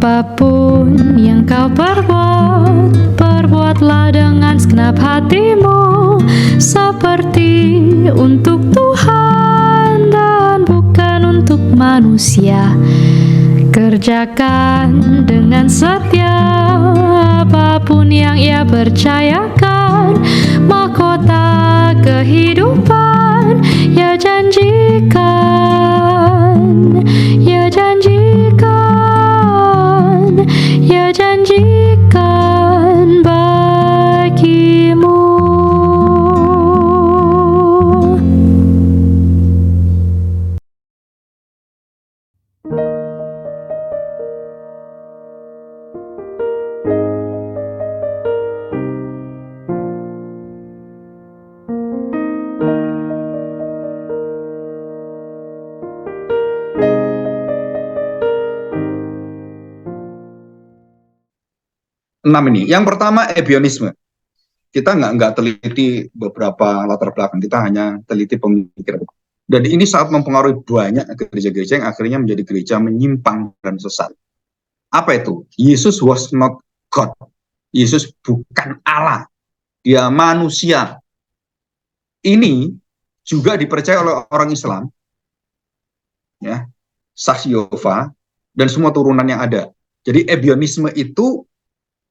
Apapun yang kau perbuat, perbuatlah dengan segenap hatimu, seperti untuk Tuhan dan bukan untuk manusia. Kerjakan dengan setia apapun yang Ia percayakan, mahkota kehidupan Ia janjikan, Ia janjikan, Ia janjikan bagimu. Enam ini. Yang pertama ebionisme. Kita nggak teliti beberapa latar belakang, kita hanya teliti pemikiran. Dan ini sangat mempengaruhi banyak gereja-gereja yang akhirnya menjadi gereja menyimpang dan sesat. Apa itu? Yesus was not God. Yesus bukan Allah. Dia manusia. Ini juga dipercaya oleh orang Islam, ya, saksi Yehova, dan semua turunan yang ada. Jadi ebionisme itu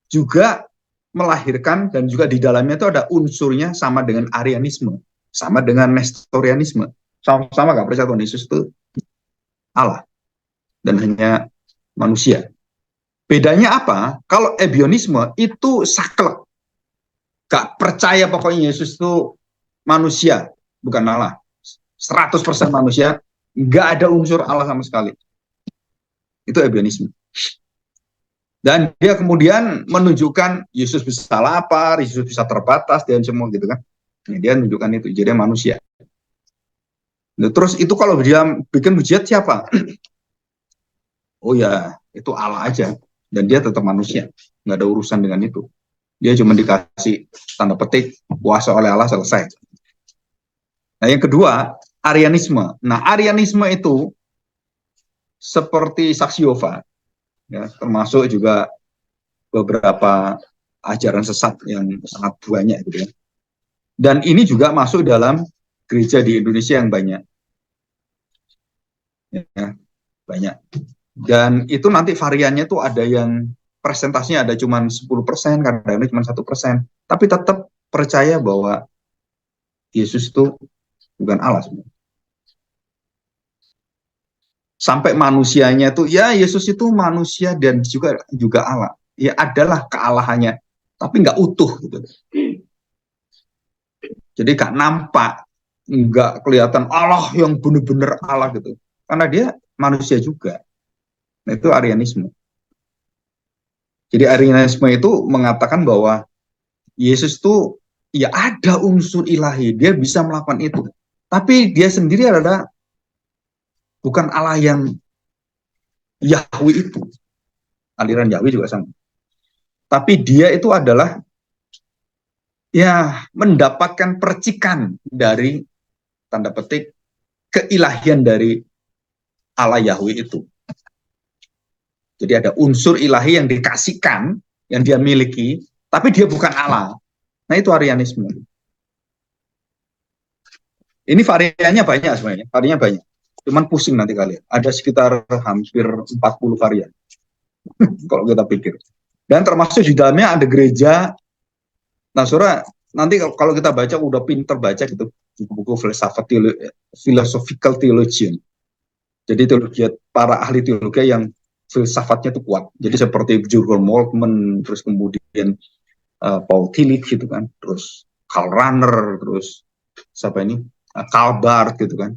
juga melahirkan dan juga di dalamnya itu ada unsurnya sama dengan Arianisme, sama dengan Nestorianisme. Sama-sama gak percaya Tuhan Yesus itu Allah dan hanya manusia. Bedanya apa? Kalau ebionisme itu saklek, gak percaya pokoknya Yesus itu manusia, bukan Allah. 100% manusia, gak ada unsur Allah sama sekali. Itu ebionisme. Dan dia kemudian menunjukkan Yesus bisa lapar, Yesus bisa terbatas, dan semua gitu kan. Nah, dia menunjukkan itu, jadi manusia. Nah, terus itu kalau dia bikin mujizat siapa? Oh ya, itu Allah aja. Dan dia tetap manusia, nggak ada urusan dengan itu. Dia cuma dikasih tanda petik, kuasa oleh Allah, selesai. Nah, yang kedua, Arianisme. Nah, Arianisme itu seperti saksi Yehova, ya, termasuk juga beberapa ajaran sesat yang sangat banyak gitu ya. Dan ini juga masuk dalam gereja di Indonesia yang banyak. Ya, banyak. Dan itu nanti variannya tuh ada yang presentasinya ada cuma 10%, kadang-kadang cuma 1%. Tapi tetap percaya bahwa Yesus itu bukan Allah sebenarnya. Sampai manusianya tuh, ya Yesus itu manusia dan juga Allah. Ya adalah kealahannya, tapi nggak utuh gitu. Jadi nggak nampak, nggak kelihatan Allah yang benar-benar Allah gitu. Karena dia manusia juga. Nah, itu Arianisme. Jadi Arianisme itu mengatakan bahwa Yesus itu ya ada unsur ilahi, dia bisa melakukan itu. Tapi dia sendiri adalah bukan Allah yang Yahweh itu. Aliran Yahweh juga sama. Tapi dia itu adalah ya mendapatkan percikan dari tanda petik keilahian dari Allah Yahweh itu. Jadi ada unsur ilahi yang dikasihkan, yang dia miliki, tapi dia bukan Allah. Nah, itu Arianisme. Ini variannya banyak sebenarnya, variannya banyak. Cuman pusing nanti kalian. Ada sekitar hampir 40 varian. Kalau kita pikir. Dan termasuk di dalamnya ada gereja. Nah, saudara, nanti kalau kita baca, udah pinter baca gitu, buku-buku philosophical theologian. Jadi teologi, para ahli teologi yang filsafatnya itu kuat. Jadi seperti Jurgen Moltmann, terus kemudian Paul Tillich gitu kan, terus Karl Rahner, terus siapa ini? Karl Barth gitu kan.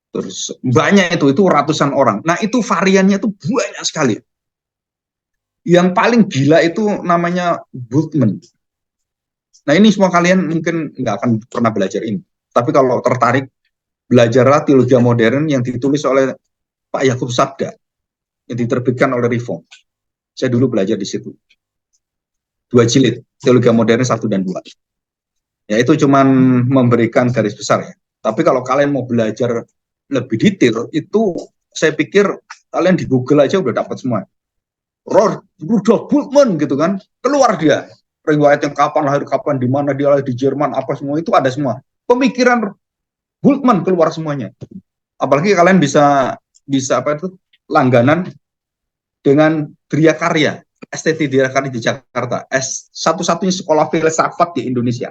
Terus banyak itu ratusan orang. Nah, itu variannya itu banyak sekali. Yang paling gila itu namanya Bultmann. Nah, ini semua kalian mungkin nggak akan pernah belajar ini. Tapi kalau tertarik, belajarlah teologi modern yang ditulis oleh Pak Yakub Sabda, yang diterbitkan oleh Reform. Saya dulu belajar di situ. 2 jilid, teologi modern 1 dan 2. Ya, itu cuman memberikan garis besar ya. Tapi kalau kalian mau belajar lebih detail, itu saya pikir kalian di Google aja udah dapat semua. Rudolf Bultmann gitu kan, keluar dia. Riwayatnya kapan lahir, kapan, di mana dia lahir, di Jerman, apa semua itu ada semua. Pemikiran Bultmann keluar semuanya. Apalagi kalian bisa apa itu langganan dengan Dria Karya, STT Dria Karya di Jakarta, satu-satunya sekolah filsafat di Indonesia.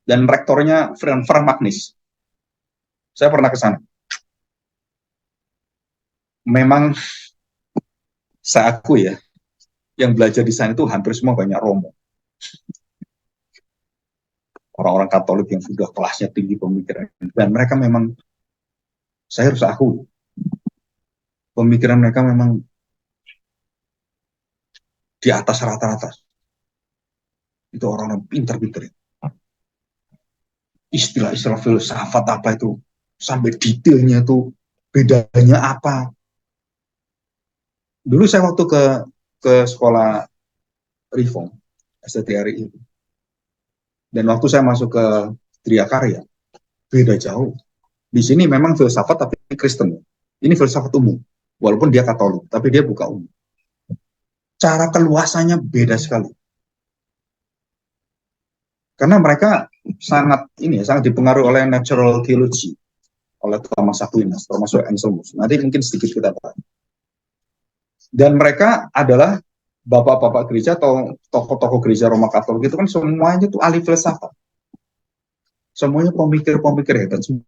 Dan rektornya Frank Magnis. Saya pernah ke sana. Memang saya akui ya, yang belajar di sana itu hampir semua banyak Romo. Orang-orang Katolik yang sudah kelasnya tinggi pemikiran. Dan mereka memang, saya harus akui, pemikiran mereka memang di atas rata-rata. Itu orang-orang pintar-pintar. Istilah-istilah filsafat apa itu, sampai detailnya itu, bedanya apa. Dulu saya waktu ke sekolah Reform, STTRI itu. Dan waktu saya masuk ke Tria Karya, beda jauh. Di sini memang filsafat tapi Kristen. Ini filsafat umum. Walaupun dia Katolik, tapi dia buka umum. Cara keluasannya beda sekali. Karena mereka sangat dipengaruhi oleh natural theology, oleh Thomas Aquinas, termasuk Anselmus. Nanti mungkin sedikit kita bahas. Dan mereka adalah bapak-bapak gereja atau tokoh-tokoh gereja Roma Katolik itu kan semuanya itu ahli filsafat. Semuanya pemikir-pemikir hebat semua.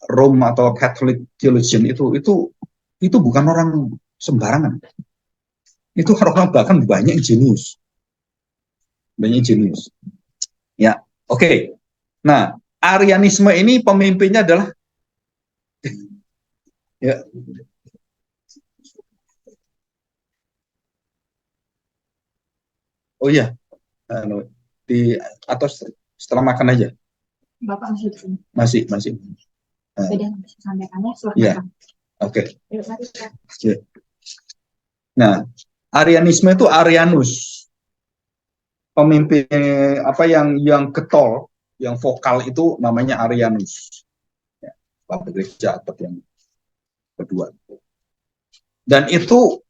Rome atau Catholic theologian itu bukan orang sembarangan. Itu orang bahkan banyak jenius. Ya, oke. Nah, Arianisme ini pemimpinnya adalah ya. Oh iya, di atau setelah makan aja. Bapak masih di sini. Masih. Beda sampaikannya setelah ya. makan. Oke. Nah, Arianisme itu Arianus. Pemimpin apa yang getol, yang vokal itu namanya Arianus. Ya, Bapak gereja atau yang kedua. Dan itu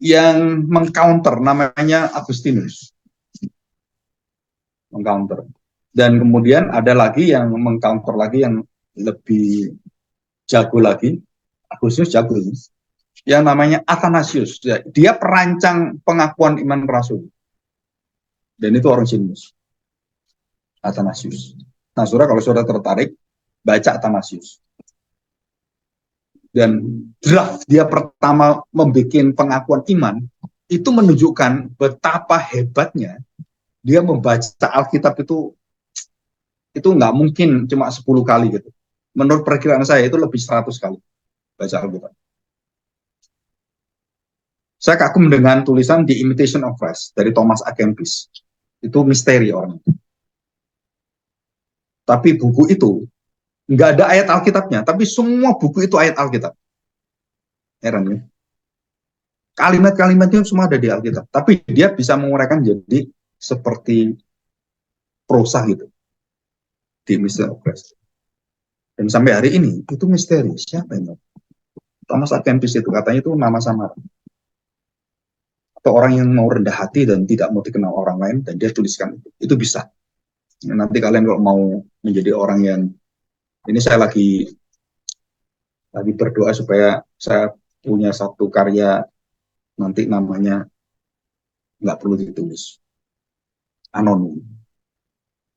yang mengcounter namanya Agustinus. Mengcounter. Dan kemudian ada lagi yang mengcounter lagi yang lebih jago lagi. Agustinus jago ini. Yang namanya Athanasius. Dia perancang pengakuan iman rasul. Dan itu orang jenius. Athanasius. Nah, saudara kalau saudara tertarik, baca Athanasius. Dan draft dia pertama membuat pengakuan iman, itu menunjukkan betapa hebatnya dia membaca Alkitab itu nggak mungkin cuma 10 kali gitu. Menurut perkiraan saya itu lebih 100 kali baca Alkitab. Saya kagum dengan tulisan The Imitation of Christ dari Thomas A. Kempis. Itu misteri orang. Tapi buku itu nggak ada ayat Alkitabnya, tapi semua buku itu ayat Alkitab. Heran ya. Kalimat-kalimatnya semua ada di Alkitab, tapi dia bisa menguraikan jadi seperti prosa gitu. Di Mystery of Christ. Dan sampai hari ini itu misteri. Siapa yang Thomas A. Kempis itu katanya itu nama samaran. Atau orang yang mau rendah hati dan tidak mau dikenal orang lain dan dia tuliskan itu bisa. Nanti kalian kalau mau menjadi orang yang ini saya lagi berdoa supaya saya punya satu karya nanti namanya nggak perlu ditulis, anonim.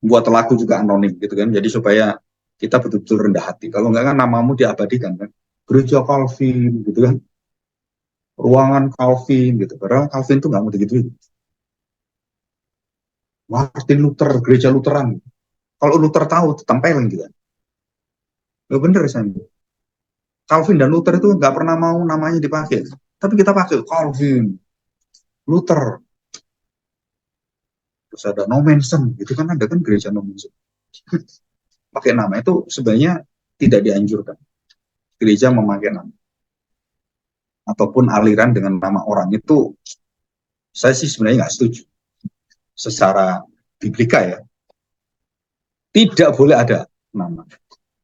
Buat lagu juga anonim gitu kan. Jadi supaya kita betul-betul rendah hati. Kalau nggak kan namamu diabadikan kan. Gereja Calvin gitu kan. Ruangan Calvin gitu. Padahal Calvin itu nggak mau digituin. Martin Luther, gereja Lutheran. Kalau Luther tahu, tempelin gitu. Ya bener saya. Calvin dan Luther itu nggak pernah mau namanya dipakai. Tapi kita pakai Calvin, Luther. Terus ada Nomensen, gitu kan ada kan gereja Nomensen. Pakai nama itu sebenarnya tidak dianjurkan. Gereja memakai nama. Ataupun aliran dengan nama orang itu, saya sih sebenarnya nggak setuju. Secara biblika ya, tidak boleh ada nama.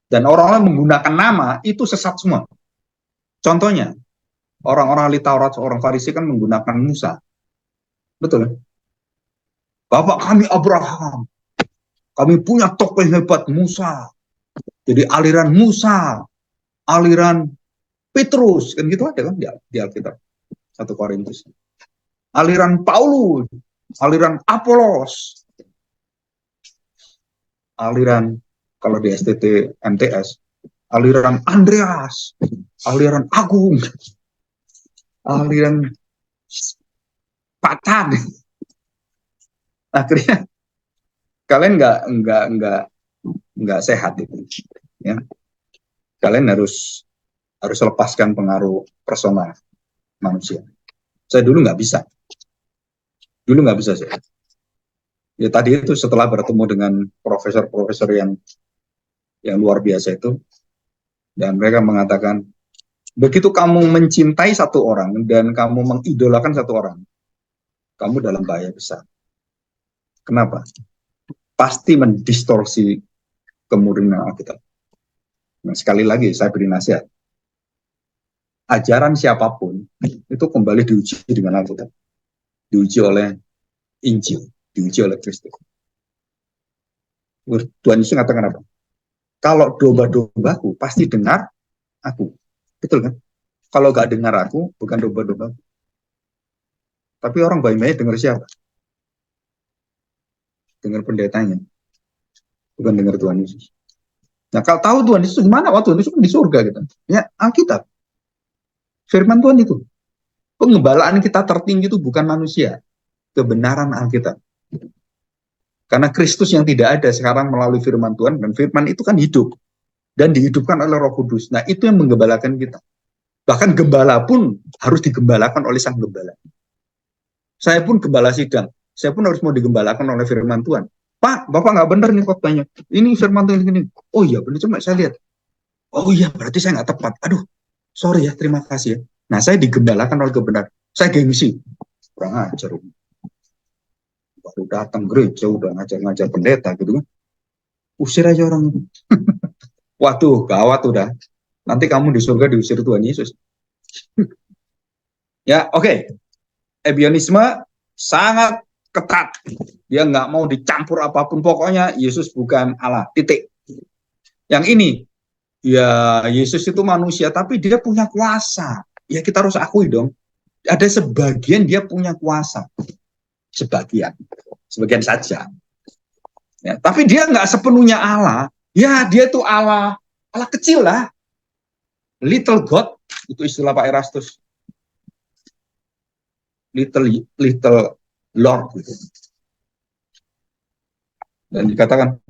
Dan orang-orang menggunakan nama itu sesat semua. Contohnya, orang-orang ahli Taurat, orang Farisi kan menggunakan Musa. Betul. Bapak kami Abraham. Kami punya tokoh yang hebat, Musa. Jadi aliran Musa, aliran Petrus, kan gitu ada kan di Alkitab. 1 Korintus. Aliran Paulus, aliran Apolos, aliran kalau di STT MTS, aliran Andreas, aliran Agung, aliran Patan. Akhirnya kalian nggak sehat itu, ya. Kalian harus lepaskan pengaruh personal manusia. Saya dulu nggak bisa. Saya. Ya tadi itu setelah bertemu dengan profesor-profesor yang luar biasa itu, dan mereka mengatakan, begitu kamu mencintai satu orang dan kamu mengidolakan satu orang, kamu dalam bahaya besar. Kenapa? Pasti mendistorsi kemurnian Alkitab. Nah, sekali lagi saya beri nasihat. Ajaran siapapun itu kembali diuji dengan Alkitab. Diuji oleh Injil, diuji oleh Kristus. Tuhan Yesus mengatakan apa? Kalau domba-dombaku pasti dengar aku. Betul kan? Kalau nggak dengar aku, bukan domba-domba. Tapi orang banyak dengar siapa? Dengar pendetanya. Bukan dengar Tuhan Yesus. Nah, kalau tahu Tuhan Yesus gimana? Tuhan Yesus di surga gitu. Ya, Alkitab. Firman Tuhan itu. Pengembalaan kita tertinggi itu bukan manusia. Kebenaran Alkitab. Karena Kristus yang tidak ada sekarang melalui firman Tuhan, dan firman itu kan hidup. Dan dihidupkan oleh Roh Kudus. Nah, itu yang menggembalakan kita. Bahkan gembala pun harus digembalakan oleh sang gembala. Saya pun gembala sidang. Saya pun harus mau digembalakan oleh firman Tuhan. Pak, Bapak nggak benar nih khotbahnya. Ini firman Tuhan ini. Oh iya, benar, cuma saya lihat. Oh iya, berarti saya nggak tepat. Aduh, sorry ya, terima kasih ya. Nah, saya digembalakan oleh kebenaran. Saya gengsi. Kurang ajar. Baru datang gereja, udah ngajar-ngajar pendeta gitu kan. Usir aja orang itu. Waduh, gawat udah. Nanti kamu di surga diusir Tuhan Yesus. Ya, oke. Ebionisme sangat ketat. Dia nggak mau dicampur apapun. Pokoknya Yesus bukan Allah. Titik. Yang ini, ya Yesus itu manusia, tapi dia punya kuasa. Ya kita harus akui dong. Ada sebagian dia punya kuasa. Sebagian saja. Ya, tapi dia nggak sepenuhnya Allah. Ya dia itu Allah kecil lah. Little God, itu istilah Pak Erastus. Little Lord gitu. Dan dikatakan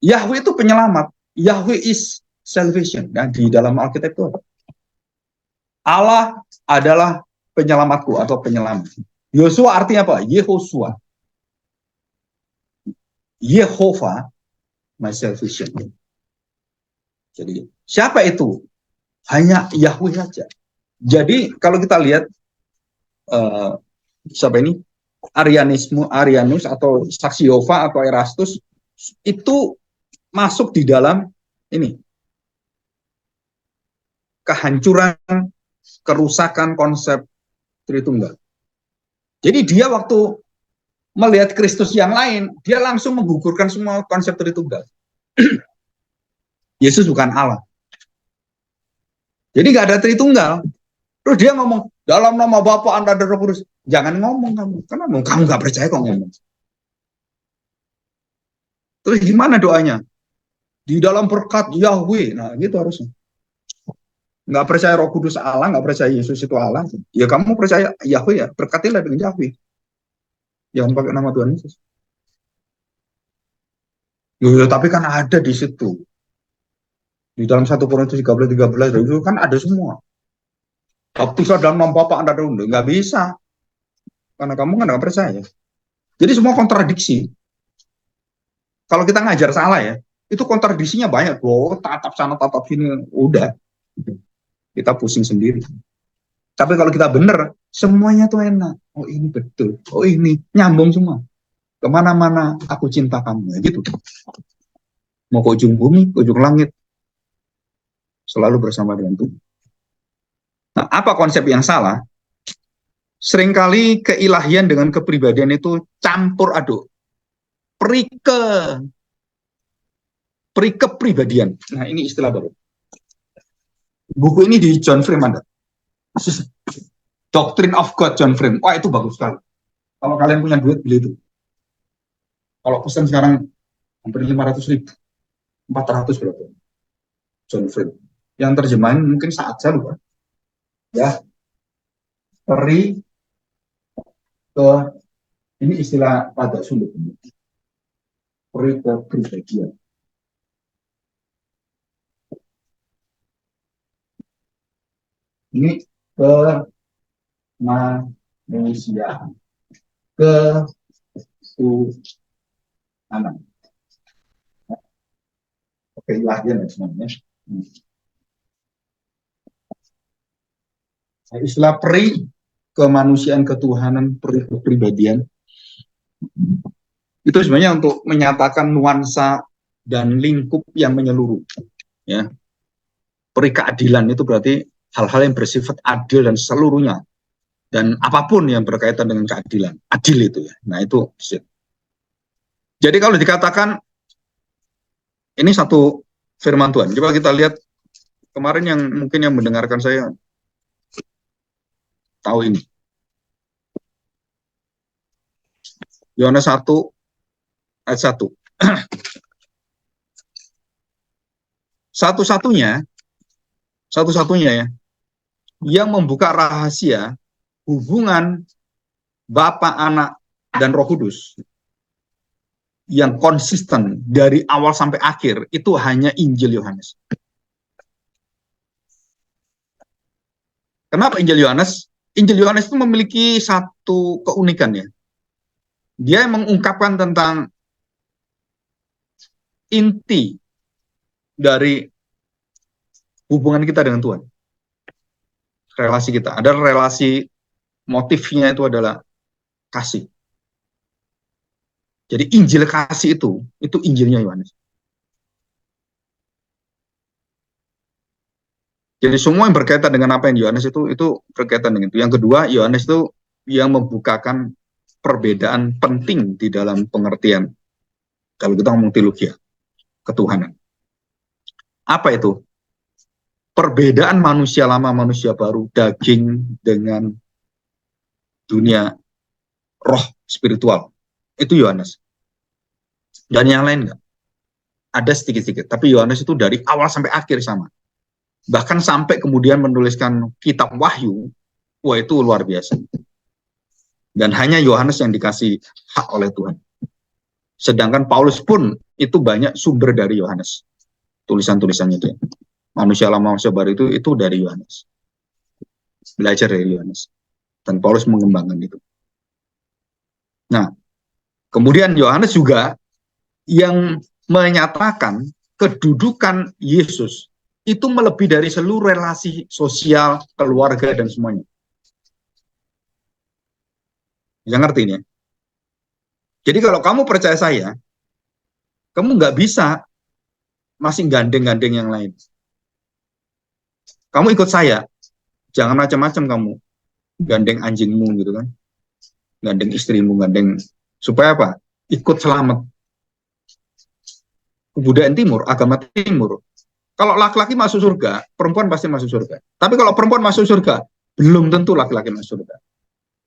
Yahweh itu penyelamat. Yahweh is salvation. Dan di dalam Alkitab itu Allah adalah penyelamatku atau penyelamat. Yosua artinya apa? Yehosua. Yehova, my salvation. Jadi siapa itu? Hanya Yahweh saja. Jadi kalau kita lihat siapa ini? Arianus atau saksi Yehova atau Erastus itu masuk di dalam ini kehancuran, kerusakan konsep Tritunggal. Jadi dia waktu melihat Kristus yang lain, dia langsung menggugurkan semua konsep Tritunggal. Yesus bukan Allah. Jadi nggak ada Tritunggal. Terus dia ngomong, dalam nama Bapa Anda ada Roh Kudus. Jangan ngomong kamu. Karena kamu nggak percaya kok ngomong. Terus gimana doanya? Di dalam berkat Yahweh. Nah gitu harusnya. Nggak percaya Roh Kudus Allah, nggak percaya Yesus itu Allah. Ya kamu percaya Yahweh ya, berkatilah dengan Yahweh. Jangan pakai nama Tuhan Yesus. Ya, tapi kan ada di situ. Di dalam 1 Korintus 13 itu kan ada semua. Baptis dalam nama Bapa Anda dulu, nggak bisa. Karena kamu kan nggak percaya. Jadi semua kontradiksi. Kalau kita ngajar salah ya, itu kontradiksinya banyak. Oh, tatap sana, tatap sini, udah. Kita pusing sendiri. Tapi kalau kita bener, semuanya tuh enak. Oh ini betul. Oh ini nyambung semua. Kemana-mana aku cinta kamu. Ya, gitu. mau ke ujung bumi, ke ujung langit, selalu bersama dengan Tuhan. Nah, apa konsep yang salah? Seringkali keilahian dengan kepribadian itu campur aduk, perikepribadian. Nah, ini istilah baru. Buku ini di John Frame ada. Doctrine of God John Frame. Wah, itu bagus sekali. Kalau kalian punya duit, beli itu. Kalau pesan sekarang hampir 500.000, 400 berapa? John Frame. Yang terjemahan mungkin saat saya lupa. Ya, peri ke, ini istilah pada sulit. Peri ke pribadian. Ini ke manusia, ke anak. Oke, ilahian ya semuanya. Istilah peri, kemanusiaan, ketuhanan, peri, kepribadian, itu sebenarnya untuk menyatakan nuansa dan lingkup yang menyeluruh. Ya, peri keadilan itu berarti hal-hal yang bersifat adil dan seluruhnya, dan apapun yang berkaitan dengan keadilan, adil itu ya. Nah itu. Jadi kalau dikatakan ini satu firman Tuhan, coba kita lihat kemarin yang mungkin yang mendengarkan saya tahu ini. Yohanes 1 ayat 1. Satu-satunya ya yang membuka rahasia hubungan Bapa, Anak, dan Roh Kudus yang konsisten dari awal sampai akhir itu hanya Injil Yohanes. Kenapa Injil Yohanes? Injil Yohanes itu memiliki satu keunikan ya. Dia mengungkapkan tentang inti dari hubungan kita dengan Tuhan. Relasi kita. Ada relasi, motifnya itu adalah kasih. Jadi Injil kasih itu Injilnya Yohanes. Jadi semua yang berkaitan dengan apa yang Yohanes itu berkaitan dengan itu. Yang kedua, Yohanes itu yang membukakan perbedaan penting di dalam pengertian kalau kita ngomong teologi ketuhanan. Apa itu? Perbedaan manusia lama, manusia baru, daging dengan dunia roh spiritual. Itu Yohanes. Dan yang lain enggak. Ada sedikit-sedikit. Tapi Yohanes itu dari awal sampai akhir sama. Bahkan sampai kemudian menuliskan kitab Wahyu, wah itu luar biasa. Dan hanya Yohanes yang dikasih hak oleh Tuhan. Sedangkan Paulus pun itu banyak sumber dari Yohanes. Tulisan-tulisannya itu. Manusia lama, manusia baru itu dari Yohanes. Belajar dari Yohanes. Dan Paulus mengembangkan itu. Nah, kemudian Yohanes juga yang menyatakan kedudukan Yesus itu melebihi dari seluruh relasi sosial, keluarga, dan semuanya. Yang ngerti ini ya? Jadi kalau kamu percaya saya, kamu nggak bisa masih gandeng-gandeng yang lain. Kamu ikut saya, jangan macam-macam kamu. Gandeng anjingmu gitu kan. Gandeng istrimu, gandeng. Supaya apa? Ikut selamat. Kebudayaan timur, agama timur. Kalau laki-laki masuk surga, perempuan pasti masuk surga. Tapi kalau perempuan masuk surga, belum tentu laki-laki masuk surga.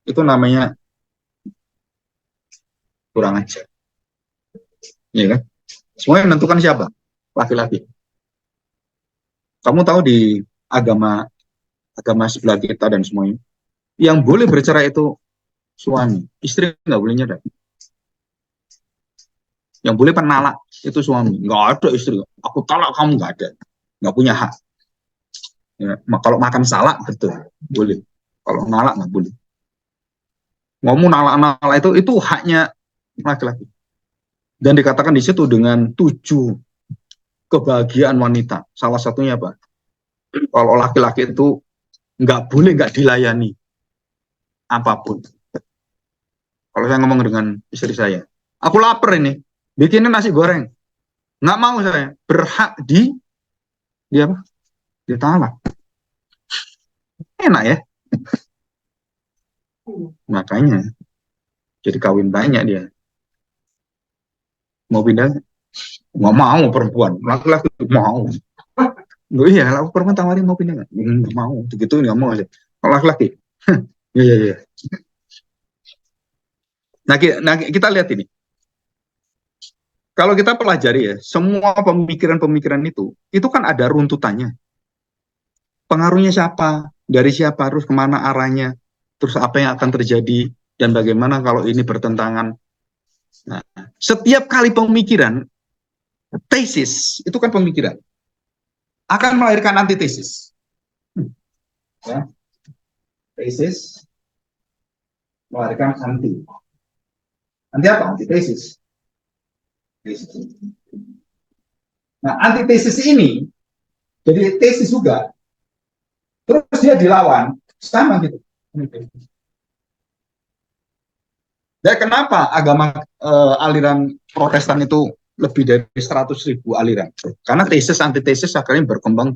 Itu namanya kurang ajar. Iya kan? Semua yang menentukan siapa? Laki-laki. Kamu tahu di agama sebelah kita dan semuanya, yang boleh bercerai itu suami, istri nggak boleh nyerah. Yang boleh penalak itu suami, nggak ada istri. Aku talak kamu, nggak ada, nggak punya hak. Ya, kalau makan salak betul boleh, kalau nalak nggak boleh. Ngomong nalak itu haknya laki-laki. Dan dikatakan di situ dengan 7 kebahagiaan wanita. Salah satunya apa? Kalau laki-laki itu nggak boleh nggak dilayani apapun. Kalau saya ngomong dengan istri saya, aku lapar ini, bikinin nasi goreng. Nggak mau saya. Berhak di apa? Ditalak. Enak ya. Makanya jadi kawin banyak dia. Mau pindah? Nggak mau perempuan. Laki-laki mau. Loh iya, aku perempuan tawarin mau pindah nggak? Nggak mau. Begitu nggak mau aja. Kalau laki-laki, iya iya iya. Nah, kita lihat ini. Kalau kita pelajari ya, semua pemikiran-pemikiran itu kan ada runtutannya. Pengaruhnya siapa? Dari siapa? Terus kemana arahnya? Terus apa yang akan terjadi? Dan bagaimana kalau ini bertentangan? Nah, setiap kali pemikiran, tesis, itu kan pemikiran, akan melahirkan antitesis. Ya, tesis melahirkan anti. Anti apa? Antitesis. Tesis. Nah, antitesis ini jadi tesis juga, terus dia dilawan, sama gitu. Dan kenapa agama aliran Protestan itu lebih dari 100.000 aliran? Karena tesis antitesis akhirnya berkembang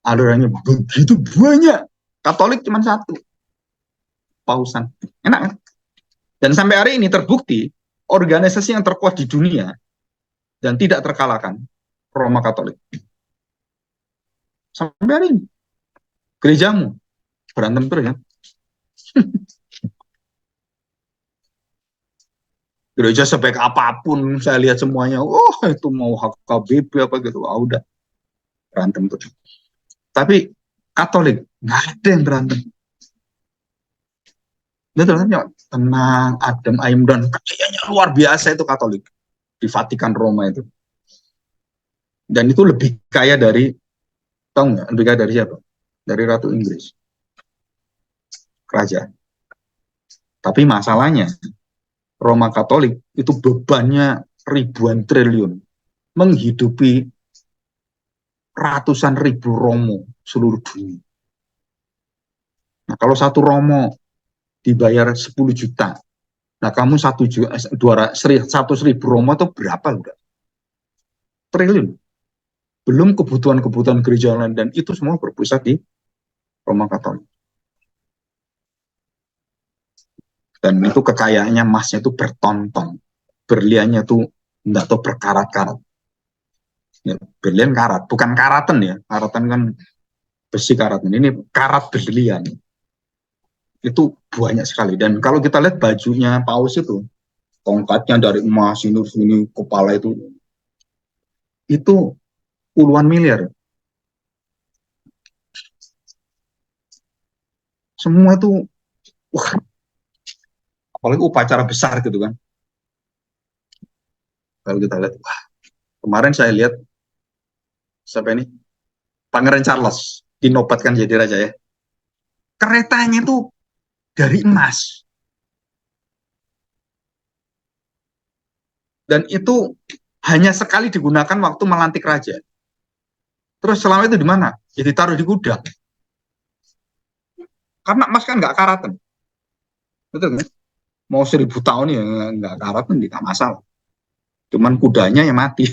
alirannya begitu banyak. Katolik cuma satu, Pausan. Enak kan? Dan sampai hari ini terbukti organisasi yang terkuat di dunia dan tidak terkalahkan Roma Katolik. Sampai hari ini gerejamu berantem terus ya. Gereja sebaik apapun saya lihat semuanya, oh itu mau HKBP apa gitu, udah berantem terus. Tapi Katolik nggak ada yang berantem. Betul kan? Ya, tenang, adem, ayem, dan kayaknya luar biasa itu Katolik di Vatikan Roma itu. Dan itu lebih kaya dari, tahu nggak? Lebih kaya dari siapa? Dari Ratu Inggris, kerajaan. Tapi masalahnya Roma Katolik itu bebannya ribuan triliun menghidupi ratusan ribu Romo seluruh dunia. Nah, kalau satu Romo dibayar 10 juta, nah kamu 100.000 Romo itu berapa udah? Triliun. Belum kebutuhan-kebutuhan gereja lain, dan itu semua berpusat di Roma Katolik. Dan itu kekayaannya, emasnya itu bertonton, berliannya tuh enggak tahu berkarat-karat. Ya, berlian karat, bukan karatan ya. Karatan kan besi karatan. Ini karat berlian. Itu banyak sekali. Dan kalau kita lihat bajunya Paus itu, tongkatnya dari emas, ini kepala itu puluhan miliar. Semua itu, wah, apalagi upacara besar gitu kan. Kalau kita lihat, wah, kemarin saya lihat, siapa ini? Pangeran Charles dinobatkan jadi raja ya. Keretanya itu dari emas. Dan itu hanya sekali digunakan waktu melantik raja. Terus selama itu di mana? Ya ditaruh di gudang. Karena emas kan nggak karatan. Betul kan? Mau 1.000 tahun ya nggak karatan, tidak masalah. Cuman kudanya yang mati.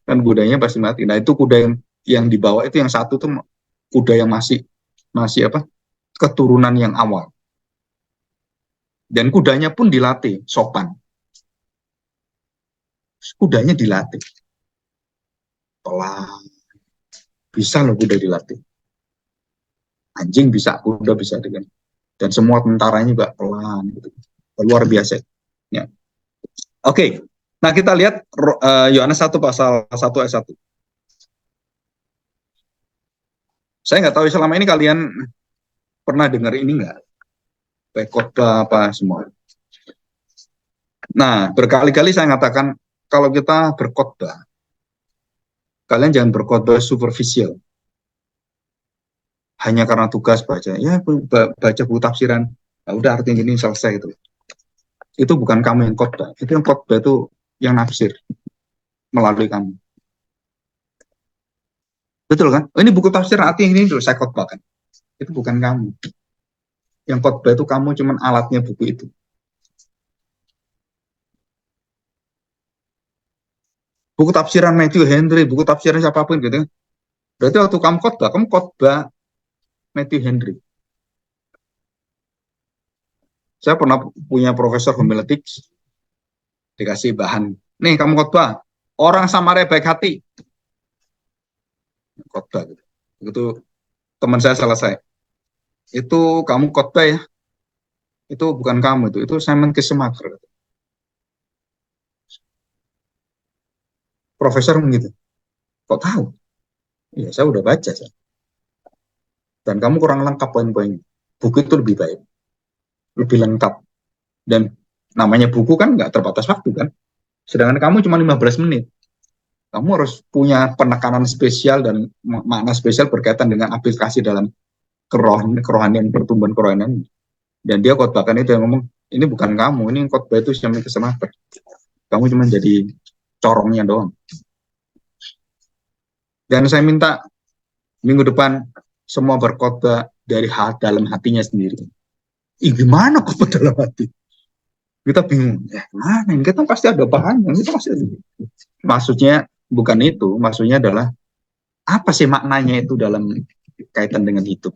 Kan kudanya pasti mati. Nah itu kuda yang dibawa itu, yang satu tuh kuda yang masih apa? Keturunan yang awal. Dan kudanya pun dilatih sopan. Kudanya dilatih pelan. Bisa loh kuda dilatih. Anjing bisa, kuda bisa dengan. Dan semua tentaranya juga pelan gitu. Luar biasa. Ya. Oke. Nah, kita lihat Yohanes 1 pasal 1 ayat 1. Saya nggak tahu selama ini kalian pernah dengar ini nggak? Khotbah apa semua. Nah, berkali-kali saya mengatakan kalau kita berkhotbah, kalian jangan berkhotbah superficial. Hanya karena tugas baca, ya baca buku tafsiran, nah, udah artinya gini selesai itu. Itu bukan kamu yang khotbah, itu yang khotbah itu yang nafsir melalui kamu. Betul kan? Oh, ini buku tafsir artinya ini dulu saya khotbahkan. Itu bukan kamu. Yang khotbah itu kamu cuman alatnya buku itu. buku tafsiran Matthew Henry, buku tafsiran siapapun gitu. Berarti waktu kamu khotbah Matthew Henry. Saya pernah punya profesor homiletics, dikasih bahan. Nih kamu khotbah, orang Samaria baik hati. Khotbah gitu. Begitu teman saya selesai. Itu kamu khotbah ya. Itu bukan kamu itu Simon Kissemaker. Profesor begitu. Kok tahu? Ya saya udah baca. Saya. Dan kamu kurang lengkap poin-poinnya. Buku itu lebih baik. Lebih lengkap. Dan namanya buku kan nggak terbatas waktu kan. Sedangkan kamu cuma 15 menit. Kamu harus punya penekanan spesial dan makna spesial berkaitan dengan aplikasi dalam kerohanian, pertumbuhan kerohanian. Dan dia khotbahkan itu yang ngomong, ini bukan kamu, ini khotbah itu Simon Kissemaker. Kamu cuma jadi corongnya doang. Dan saya minta minggu depan semua berkhotbah dari dalam hatinya sendiri. Gimana khotbah dalam hati? Kita bingung. Mana? Kita pasti ada bahannya. Kita pasti ada. Maksudnya bukan itu. Maksudnya adalah apa sih maknanya itu dalam kaitan dengan hidup.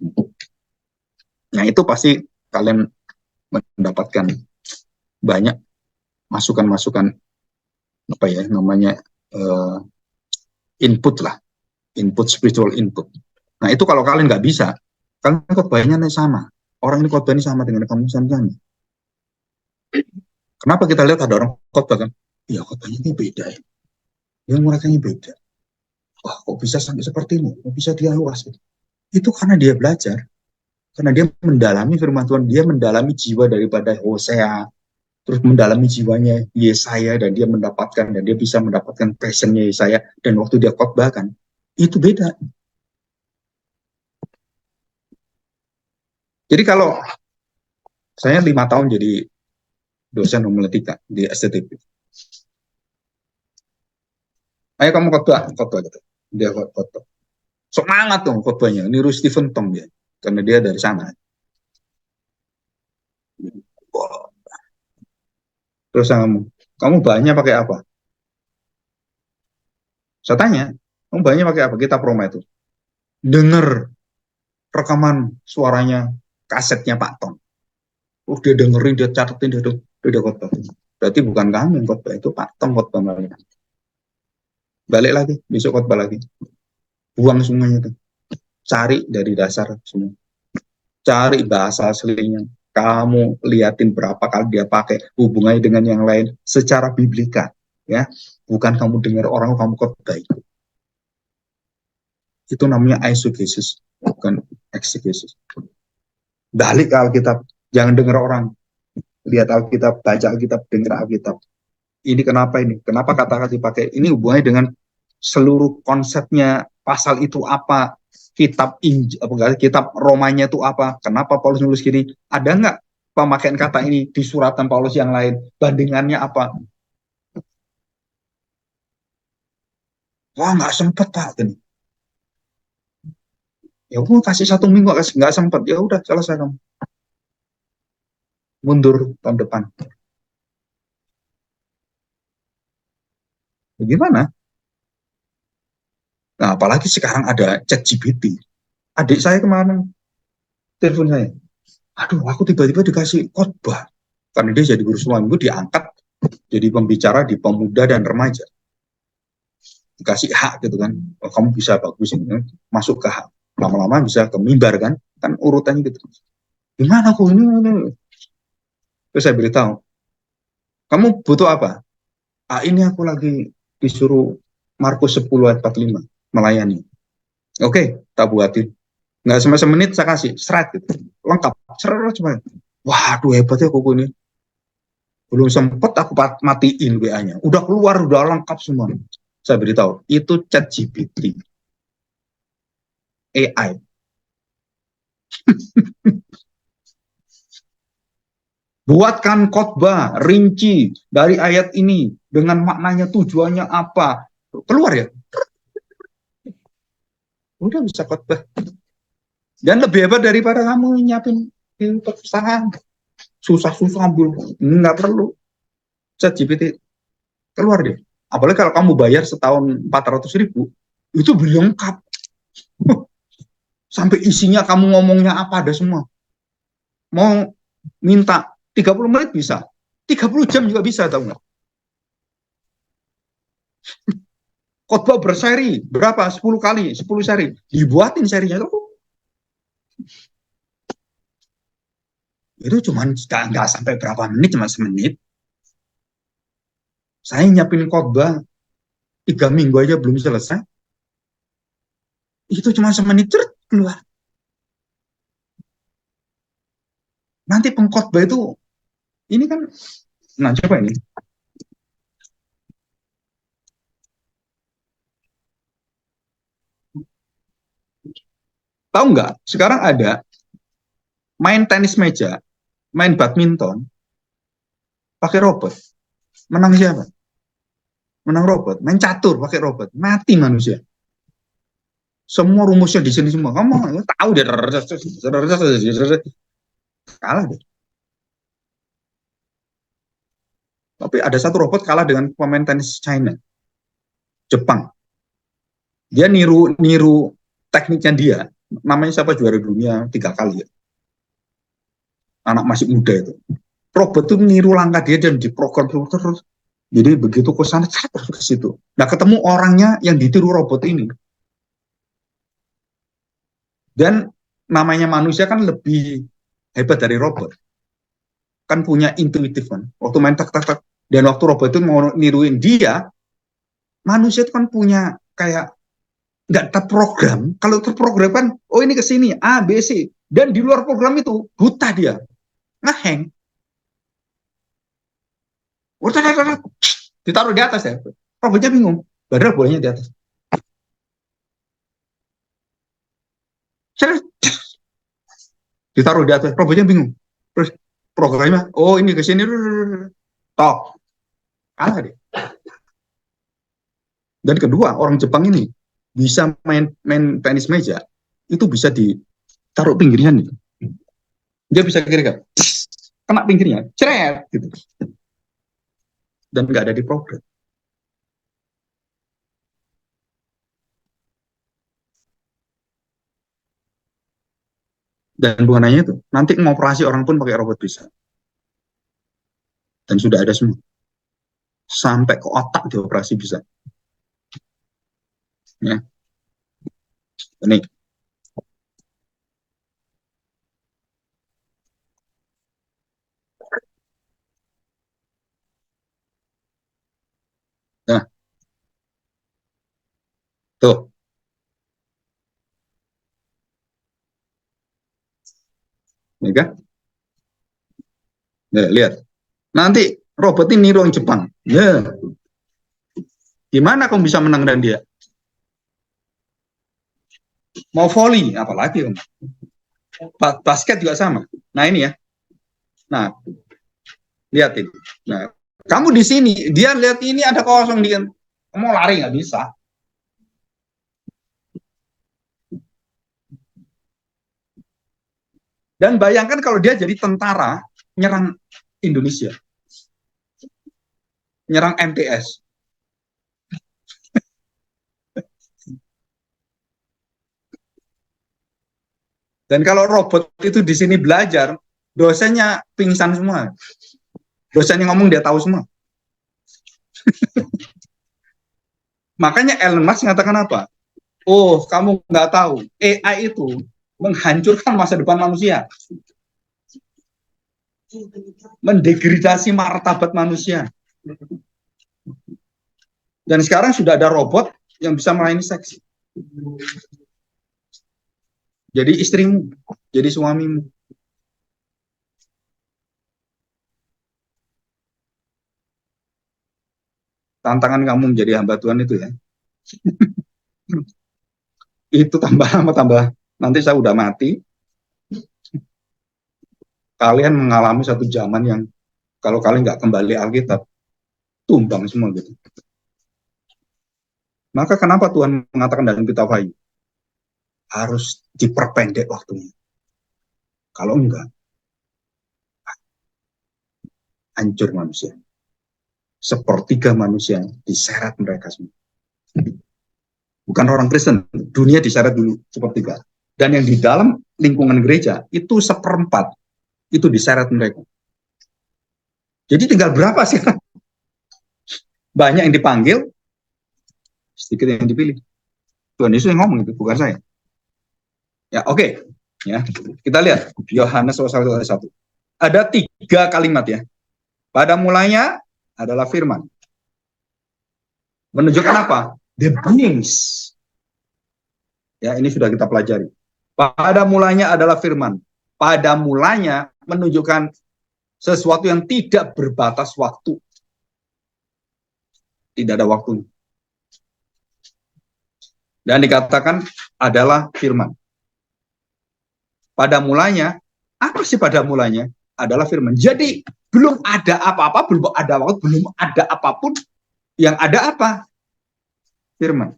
Nah itu pasti kalian mendapatkan banyak masukan-masukan apa ya namanya input lah, input spiritual input. Nah itu kalau kalian nggak bisa, kalian khotbahnya sama. Orang ini khotbahnya sama dengan kamu sama. Kenapa kita lihat ada orang khotbah kan? Ya khotbahnya ini beda ya. Yang mereka ini beda. Wah kok bisa sampai seperti ini? Kok bisa dia luas? Itu karena dia belajar. Karena dia mendalami firman Tuhan, dia mendalami jiwa daripada Hosea, terus mendalami jiwanya Yesaya, dan dia mendapatkan, dan dia bisa mendapatkan passionnya Yesaya, dan waktu dia khotbahkan, itu beda. Jadi kalau saya 5 tahun jadi dosen homiletika di STTP. Ayo kamu khotbah gitu. Dia khotbah. Semangat dong khotbahnya, niru Stephen Tong dia. Karena dia dari sana. Terus kamu bahannya pakai apa? Saya tanya, kamu bahannya pakai apa? Kita promo itu. Dengar rekaman suaranya, kasetnya Pak Tong. Dia dengerin, dia catetin, dia khotbah. Berarti bukan kamu yang khotbah, itu Pak Tong khotbah. Balik lagi, besok khotbah lagi. Buang semuanya itu. Cari dari dasar semua. Cari bahasa aslinya. Kamu liatin berapa kali dia pakai hubungannya dengan yang lain secara biblika, ya. Bukan kamu dengar orang kamu khotbah itu. Itu namanya eisegesis, bukan exegesis. Balik ke Alkitab, jangan dengar orang. Lihat Alkitab, baca Alkitab, dengar Alkitab. Ini kenapa ini? Kenapa kata-kata dipakai? Ini hubungannya dengan seluruh konsepnya, pasal itu apa? Kitab Romanya itu apa? Kenapa Paulus nulis gini? Ada nggak pemakaian kata ini di suratan Paulus yang lain? Bandingannya apa? Wah nggak sempet Pak. Gini. Ya udah kasih 1 minggu nggak sempet. Ya udah selesai dong. Mundur tahun depan. Bagaimana? Nah, apalagi sekarang ada ChatGPT. Adik saya kemarin telepon saya. Aduh, aku tiba-tiba dikasih khotbah. Karena dia jadi guru semua minggu, diangkat jadi pembicara di pemuda dan remaja. Dikasih hak gitu kan. Oh, kamu bisa bagus ini. Masuk ke hak. Lama-lama bisa ke mimbar kan. Kan urutannya gitu. Gimana aku ini? Terus saya beritahu. Kamu butuh apa? Ini aku lagi disuruh Markus 10 ayat 45. Melayani. Oke, tak buatin. Nggak sampai semenit saya kasih, seret gitu. Lengkap, seret cuma. Waduh hebatnya kuku ini. Belum sempet aku matiin WA-nya. Udah keluar, udah lengkap semua. Saya beritahu, itu ChatGPT. AI. Buatkan khotbah rinci dari ayat ini dengan maknanya, tujuannya apa. Keluar ya. Udah bisa khotbah. Dan lebih hebat daripada kamu nyiapin di perpustakaan. Susah-susah ambil. Nggak perlu. ChatGPT keluar deh. Apalagi kalau kamu bayar setahun 400.000, itu beli lengkap. Sampai isinya kamu ngomongnya apa ada semua. Mau minta 30 menit bisa, 30 jam juga bisa, tahu nggak? Khotbah berseri, berapa? 10 kali, 10 seri. Dibuatin serinya itu. Itu cuma nggak sampai berapa menit, cuma semenit. Saya nyiapin khotbah 3 minggu aja belum selesai. Itu cuma semenit, keluar. Nanti pengkhotbah itu, ini kan, nah coba ini. Tahu nggak? Sekarang ada main tenis meja, main badminton, pakai robot. Menang siapa? Menang robot. Main catur pakai robot. Mati manusia. Semua rumusnya di sini semua. Kamu tahu deh. Kalah deh. Tapi ada satu robot kalah dengan pemain tenis China. Jepang. Dia niru tekniknya dia. Namanya siapa, juara dunia 3 kali ya. Anak masih muda itu. Robot tuh niru langkah dia dan diprogram terus. Jadi begitu ke sana, ke situ. Nah, ketemu orangnya yang ditiru robot ini. Dan namanya manusia kan lebih hebat dari robot. Kan punya intuitif kan. Waktu main tak. Dan waktu robot itu mau niruin dia, manusia itu kan punya kayak nggak terprogram. Kalau terprogram kan, oh ini ke sini, A, B, C. Dan di luar program itu, buta dia. Ngeheng. Ditaruh di atas ya. Robotnya bingung. Padahal bolanya di atas. Ditaruh di atas. Robotnya bingung. Terus programnya, oh ini ke sini. Tok. Kalah deh. Dan kedua, orang Jepang ini bisa main tenis meja, itu bisa ditaruh pinggirnya nih. Dia bisa kira-kira kena pinggirnya, ceret gitu. Dan nggak ada di program. Dan bukan hanya itu, nanti ngoperasi orang pun pakai robot bisa. Dan sudah ada semua. Sampai ke otak dioperasi bisa. Ya. Ini. Nah, tuh. Ya kan? Ya, lihat. Nanti robot ini niru orang Jepang. Ya. Gimana kamu bisa menang dan dia? Mau volley, apalagi kamu. Basket juga sama. Nah ini ya. Nah, lihat ini. Nah, kamu di sini, dia lihat ini ada kosong, dia kamu lari nggak bisa. Dan bayangkan kalau dia jadi tentara nyerang Indonesia, nyerang MTS. Dan kalau robot itu di sini belajar, dosennya pingsan semua. Dosennya ngomong dia tahu semua. Makanya Elon Musk mengatakan apa? Oh, kamu nggak tahu. AI itu menghancurkan masa depan manusia. Mendegradasi martabat manusia. Dan sekarang sudah ada robot yang bisa melayani seks. Jadi istrimu, jadi suamimu. Tantangan kamu menjadi hamba Tuhan itu ya. Itu tambah lama tambah. Nanti saya udah mati. Kalian mengalami satu zaman yang kalau kalian nggak kembali Alkitab, tumbang semua gitu. Maka kenapa Tuhan mengatakan dalam kitab Wahyu? Harus diperpendek waktunya. Kalau enggak, hancur manusia. sepertiga manusia diseret mereka semua. Bukan orang Kristen, dunia diseret dulu sepertiga. Dan yang di dalam lingkungan gereja itu seperempat, itu diseret mereka. Jadi tinggal berapa sih? Banyak yang dipanggil, sedikit yang dipilih. Tuhan Yesus yang ngomong itu, bukan saya. Ya, oke. Ya, kita lihat Yohanes pasal 1. Ada 3 kalimat ya. Pada mulanya adalah firman. Menunjukkan apa? The beings. Ya, ini sudah kita pelajari. Pada mulanya adalah firman. Pada mulanya menunjukkan sesuatu yang tidak berbatas waktu. Tidak ada waktu. Dan dikatakan adalah firman. Pada mulanya, apa sih pada mulanya? Adalah firman. Jadi, belum ada apa-apa, belum ada waktu, belum ada apapun. Yang ada apa? Firman.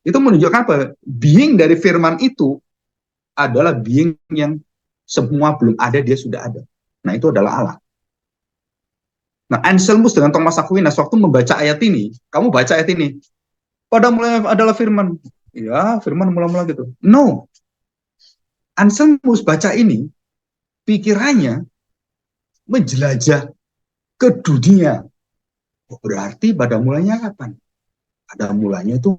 Itu menunjukkan apa? Being dari firman itu adalah being yang semua belum ada, dia sudah ada. Nah, itu adalah Allah. Nah, Anselmus dengan Thomas Aquinas waktu membaca ayat ini, kamu baca ayat ini, pada mulanya adalah firman. Ya, firman mula-mula gitu. No. Anselmus baca ini, pikirannya menjelajah ke dunia. Berarti pada mulanya kapan? Pada mulanya itu,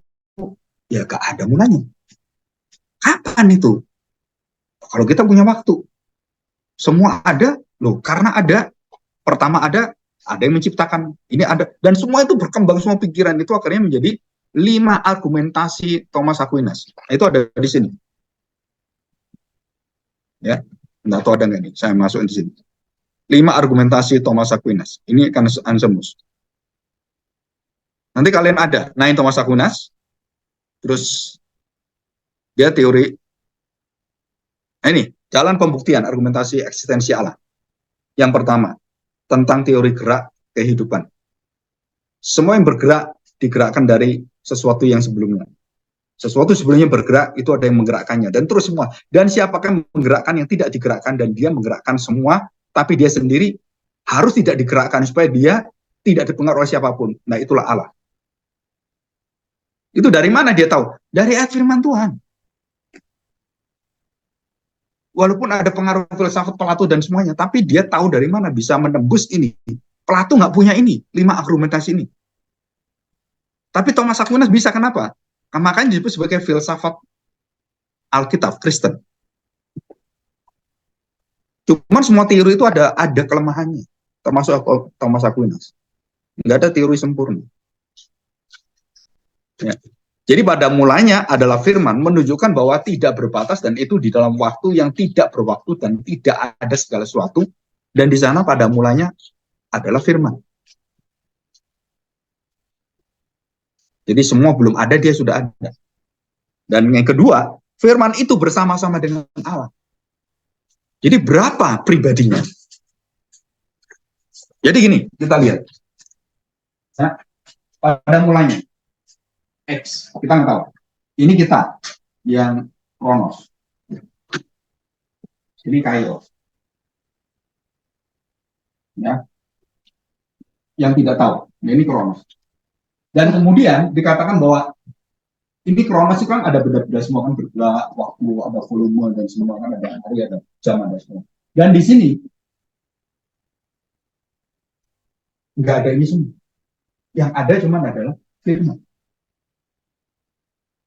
ya gak ada mulanya. Kapan itu? Kalau kita punya waktu. Semua ada, loh, karena ada, pertama ada yang menciptakan, ini ada, dan semua itu berkembang, semua pikiran itu akhirnya menjadi 5 argumentasi Thomas Aquinas. Itu ada di sini. Ya, nggak tahu ada nggak nih, saya masukin di sini. 5 argumentasi Thomas Aquinas. Ini kan Anselmus. Nanti kalian ada, nah Thomas Aquinas, terus dia teori, ini, jalan pembuktian argumentasi eksistensi Allah. Yang pertama, tentang teori gerak kehidupan. Semua yang bergerak digerakkan dari sesuatu yang sebelumnya. Sesuatu sebelumnya bergerak, itu ada yang menggerakkannya. Dan terus semua. Dan siapakah yang menggerakkan yang tidak digerakkan, dan dia menggerakkan semua, tapi dia sendiri harus tidak digerakkan supaya dia tidak dipengaruhi oleh siapapun. Nah, itulah Allah. Itu dari mana dia tahu? Dari ayat firman Tuhan. Walaupun ada pengaruh filsafat Plato dan semuanya, tapi dia tahu dari mana bisa menembus ini. Plato nggak punya ini, 5 argumentasi ini. Tapi Thomas Aquinas bisa, kenapa? Makanya disebut sebagai filsafat Alkitab Kristen. Cuman semua teori itu ada kelemahannya, termasuk Thomas Aquinas. Nggak ada teori sempurna. Ya. Jadi pada mulanya adalah firman, menunjukkan bahwa tidak berbatas, dan itu di dalam waktu yang tidak berwaktu dan tidak ada segala sesuatu. Dan di sana pada mulanya adalah firman. Jadi semua belum ada, dia sudah ada. Dan yang kedua, firman itu bersama-sama dengan Allah. Jadi berapa pribadinya? Jadi gini, kita lihat. Nah, pada mulanya, X, kita nggak tahu. Ini kita yang Kronos. Ini Kairos. Ya. Yang tidak tahu. Nah, ini Kronos. Dan kemudian dikatakan bahwa ini Kronos itu kan ada beda-beda, semua kan bergerak, waktu, ada volume, dan semua kan ada hari, ada jam, ada semua. Dan di sini nggak ada ini semua. Yang ada cuma adalah firman.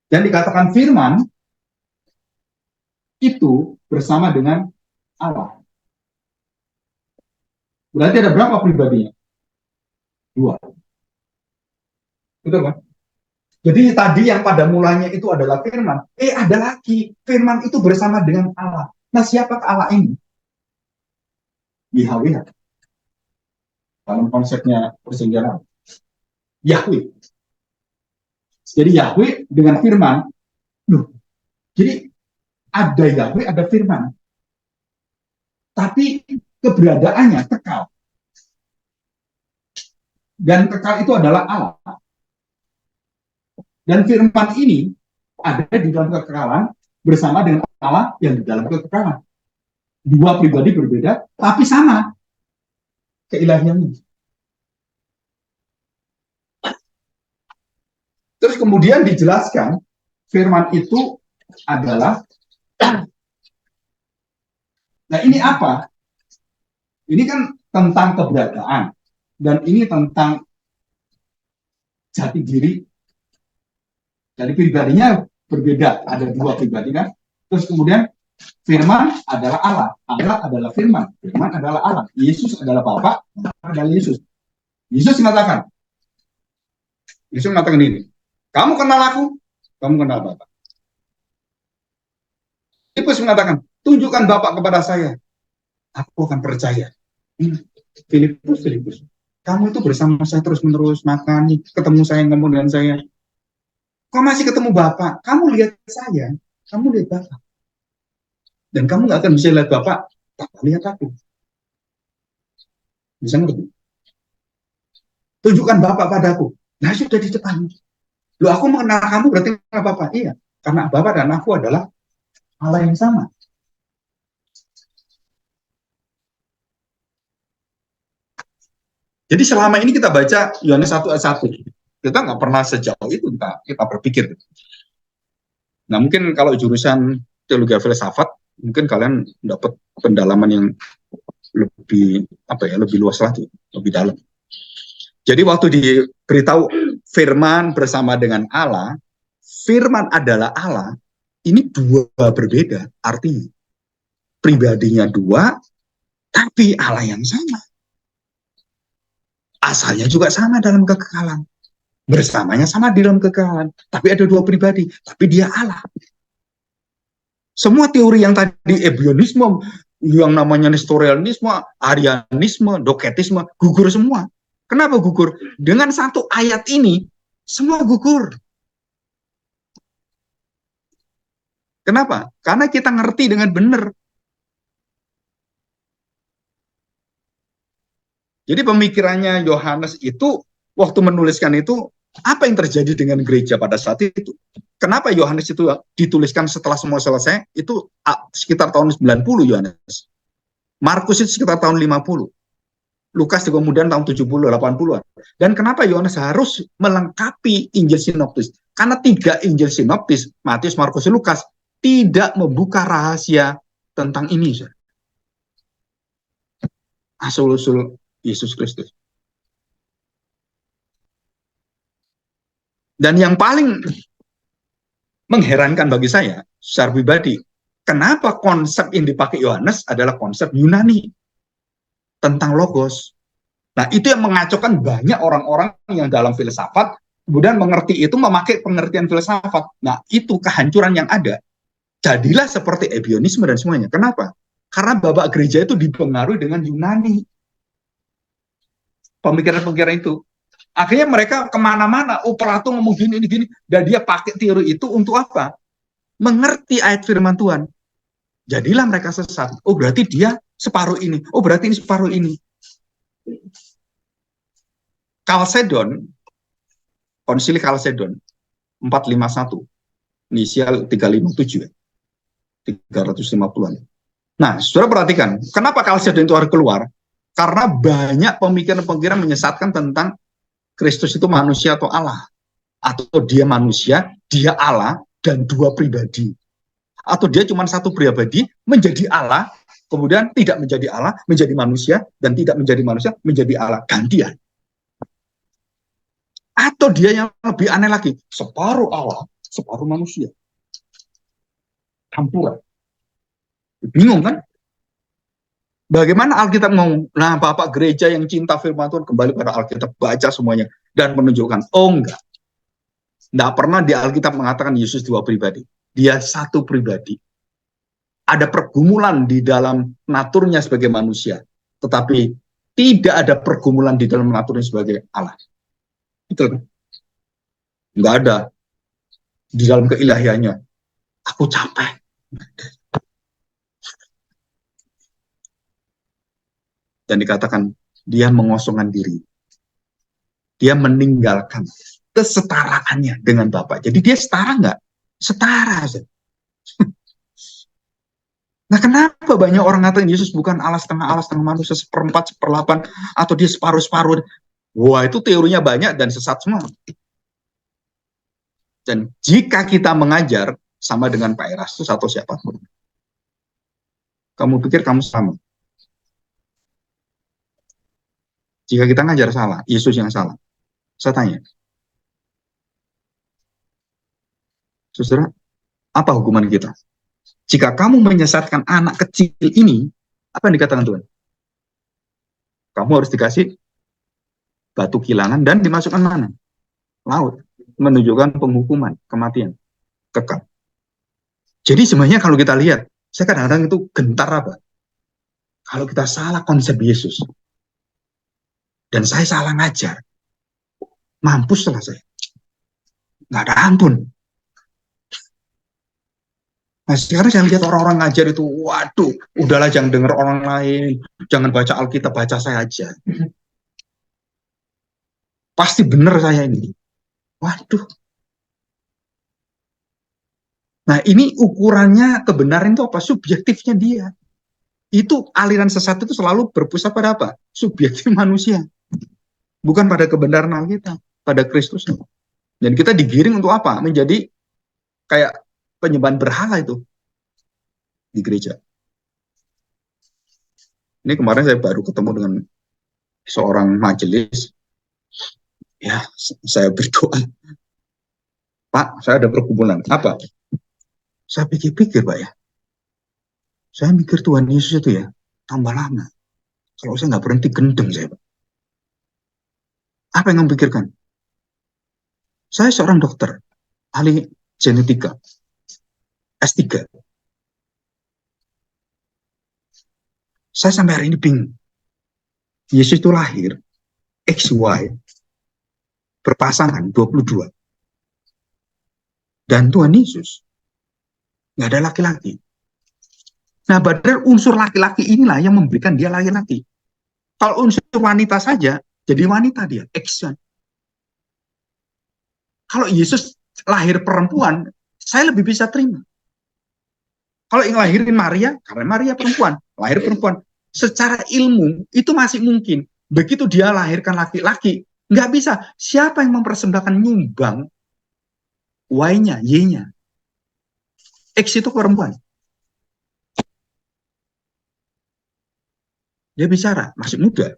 Dan dikatakan firman itu bersama dengan Allah. Berarti ada berapa pribadinya? 2. Betul kan? Jadi tadi yang pada mulanya itu adalah firman. Ada lagi. Firman itu bersama dengan Allah. Nah, siapa Allah ini? Yahweh. Dalam konsepnya persenjataan. Yahweh. Jadi Yahweh dengan firman, jadi ada Yahweh, ada firman. Tapi keberadaannya kekal. Dan kekal itu adalah Allah. Dan firman ini ada di dalam kekekalan bersama dengan Allah yang di dalam kekekalan. 2 pribadi berbeda, tapi sama. keilahiannya. Terus kemudian dijelaskan firman itu adalah, nah ini apa? Ini kan tentang keberadaan dan ini tentang jati diri. Jadi pribadinya berbeda, ada dua pribadi kan. Terus kemudian firman adalah Allah, Allah adalah firman, firman adalah Allah, Yesus adalah Bapa, adalah Yesus. Yesus mengatakan ini, kamu kenal aku, kamu kenal Bapa. Filipus mengatakan, tunjukkan Bapa kepada saya, aku akan percaya. Filipus, kamu itu bersama saya terus-menerus makan, ketemu saya, ngomong dengan saya. Kau masih ketemu Bapak, kamu lihat saya, kamu lihat Bapak. Dan kamu nggak akan bisa lihat Bapak, Bapak lihat aku. Bisa ngerti? Tunjukkan Bapak padaku. Nah, sudah di depan. Loh, aku mengenal kamu berarti nggak Bapak? Iya, karena Bapak dan aku adalah Allah yang sama. Jadi selama ini kita baca Yohanes 1 ayat 1, kita nggak pernah sejauh itu kita berpikir. Nah, mungkin kalau jurusan teologi filsafat, mungkin kalian dapat pendalaman yang lebih lebih luas lagi, lebih dalam. Jadi waktu diberitahu firman bersama dengan Allah, firman adalah Allah, ini dua berbeda artinya. Pribadinya dua, tapi Allah yang sama. Asalnya juga sama dalam kekekalan. Bersamanya sama di dalam kekekalan. Tapi ada dua pribadi, tapi dia Allah. Semua teori yang tadi ebionisme, yang namanya nestorianisme, arianisme, doketisme, gugur semua. Kenapa gugur? Dengan satu ayat ini, semua gugur. Kenapa? Karena kita ngerti dengan benar. Jadi pemikirannya Yohanes itu, waktu menuliskan itu, apa yang terjadi dengan gereja pada saat itu? Kenapa Yohanes itu dituliskan setelah semua selesai? Itu sekitar tahun 90 Yohanes. Markus itu sekitar tahun 50. Lukas juga kemudian tahun 70, 80-an. Dan kenapa Yohanes harus melengkapi Injil Sinoptis? Karena 3 Injil Sinoptis, Matius, Markus, Lukas, tidak membuka rahasia tentang ini. Asal-usul Yesus Kristus. Dan yang paling mengherankan bagi saya, secara pribadi, kenapa konsep yang dipakai Yohanes adalah konsep Yunani tentang logos. Nah, itu yang mengacaukan banyak orang-orang yang dalam filsafat, kemudian mengerti itu memakai pengertian filsafat. Nah, itu kehancuran yang ada. Jadilah seperti ebionisme dan semuanya. Kenapa? Karena babak gereja itu dipengaruhi dengan Yunani. Pemikiran-pemikiran itu. Akhirnya mereka kemana-mana, Plato ngomong gini, dan dia pakai teori itu untuk apa? Mengerti ayat firman Tuhan. Jadilah mereka sesat. Oh, berarti dia separuh ini. Oh, berarti ini separuh ini. Chalcedon, Konsili Chalcedon, 451, inisial 357, 350-an. Nah, saudara perhatikan, kenapa Chalcedon itu harus keluar? Karena banyak pemikiran-pemikiran menyesatkan tentang Kristus itu manusia atau Allah. Atau dia manusia, dia Allah, dan dua pribadi. Atau dia cuma satu pribadi, menjadi Allah, kemudian tidak menjadi Allah, menjadi manusia, dan tidak menjadi manusia, menjadi Allah. Gantian. Atau dia yang lebih aneh lagi, separuh Allah, separuh manusia. Campuran. Bingung kan? Bagaimana Alkitab ngomong, nah Bapak gereja yang cinta firman Tuhan kembali pada Alkitab, baca semuanya, dan menunjukkan, oh enggak. Enggak pernah di Alkitab mengatakan Yesus dua pribadi. Dia satu pribadi. Ada pergumulan di dalam naturnya sebagai manusia, tetapi tidak ada pergumulan di dalam naturnya sebagai Allah. Itu kan? Enggak ada. Di dalam keilahiannya, aku capek. Dan dikatakan dia mengosongkan diri. Dia meninggalkan kesetaraannya dengan Bapa. Jadi dia setara nggak? Setara. Nah, kenapa banyak orang ngatain Yesus bukan Allah setengah manusia, seperempat, seperlapan, atau dia separuh-separuh? Wah, itu teorinya banyak dan sesat semua. Dan jika kita mengajar sama dengan Pak Erastus atau siapapun, kamu pikir kamu sama? Jika kita ngajar salah, Yesus yang salah. Saya tanya, saudara, apa hukuman kita? Jika kamu menyesatkan anak kecil ini, apa yang dikatakan Tuhan? Kamu harus dikasih batu kilangan dan dimasukkan mana? Laut. Menunjukkan penghukuman, kematian, kekal. Jadi sebenarnya kalau kita lihat, saya kadang-kadang itu gentar apa? Kalau kita salah konsep Yesus, dan saya salah ngajar, mampus lah saya. Nggak ada ampun. Nah, sekarang saya lihat orang-orang ngajar itu, waduh, udahlah jangan dengar orang lain, jangan baca Alkitab, baca saya aja. Pasti benar saya ini. Waduh. Nah, ini ukurannya kebenaran itu apa? Subjektifnya dia. Itu aliran sesat itu selalu berpusat pada apa? Subjektif manusia. Bukan pada kebenaran Alkitab, pada Kristus. Dan kita digiring untuk apa? Menjadi kayak penyembahan berhala itu di gereja. Ini kemarin saya baru ketemu dengan seorang majelis. Ya, saya berdoa. Pak, saya ada perkumpulan. Apa? Saya pikir-pikir, Pak ya. Saya mikir Tuhan Yesus itu ya, tambah lama. Kalau saya nggak berhenti, gendeng saya, Pak. Apa yang kamu pikirkan? Saya seorang dokter, ahli genetika, S3. Saya sampai hari ini bingung. Yesus itu lahir, XY, berpasangan 22. Dan Tuhan Yesus nggak ada laki-laki. Nah, padahal unsur laki-laki inilah yang memberikan dia laki-laki. Kalau unsur wanita saja, jadi wanita dia, X. Kalau Yesus lahir perempuan, saya lebih bisa terima. Kalau yang lahirin Maria, karena Maria perempuan, lahir perempuan. Secara ilmu, itu masih mungkin. Begitu dia lahirkan laki-laki, nggak bisa. Siapa yang mempersembahkan nyumbang Y-nya, Y-nya? X itu perempuan. Dia bicara, masih muda.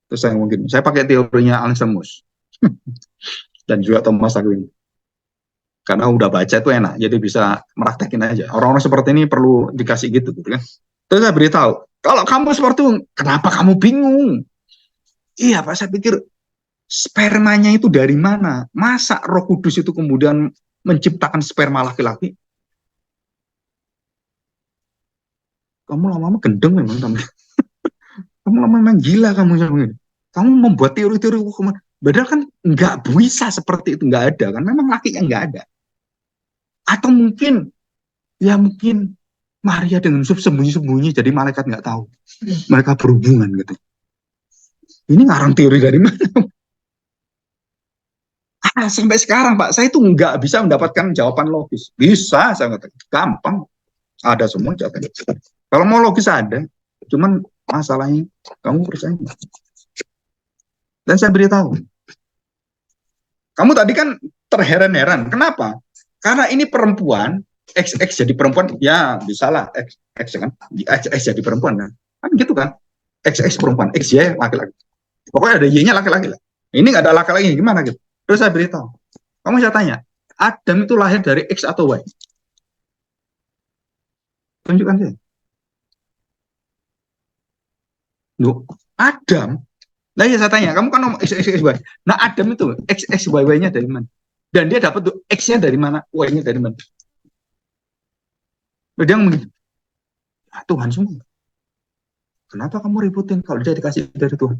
Terus saya pakai teorinya Anselmus. Dan juga Thomas Aquinas. Karena udah baca itu enak, jadi bisa meraktekin aja. Orang-orang seperti ini perlu dikasih gitu kan. Terus saya beritahu, kalau kamu seperti itu, kenapa kamu bingung? Iya Pak, saya pikir spermanya itu dari mana? Masa Roh Kudus itu kemudian menciptakan sperma laki-laki? Kamu lama-lama gendeng memang kamu. Kamu lama-lama memang gila kamu. Kamu membuat teori-teori hukuman. Padahal kan nggak bisa seperti itu, nggak ada kan. Memang lakinya nggak ada. Atau mungkin, ya mungkin Maria dengan sembunyi-sembunyi jadi malaikat nggak tahu. Mereka berhubungan gitu. Ini ngarang teori dari mana? Sampai sekarang Pak, saya itu nggak bisa mendapatkan jawaban logis. Bisa, saya katakan. Gampang. Ada semua jawabannya. Kalau mau logis ada. Cuman masalahnya, kamu percaya. Dan saya beritahu. Kamu tadi kan terheran-heran. Kenapa? Karena ini perempuan, XX jadi perempuan, ya bisa lah, X kan, X jadi perempuan kan, kan gitu kan, XX perempuan, XY laki-laki, pokoknya ada Y-nya laki-laki lah, ini nggak ada laki-laki gimana gitu. Terus saya beritahu, kamu saya tanya, Adam itu lahir dari X atau Y? Tunjukkan saya. Loh, Adam, nah ya saya tanya, kamu kan ngomong XY, nah Adam itu XXYY-nya dari mana? Dan dia dapat tuh X-nya dari mana, Y-nya dari mana. Dia ngomong, ah, Tuhan semua. Kenapa kamu ributin kalau dia dikasih dari Tuhan?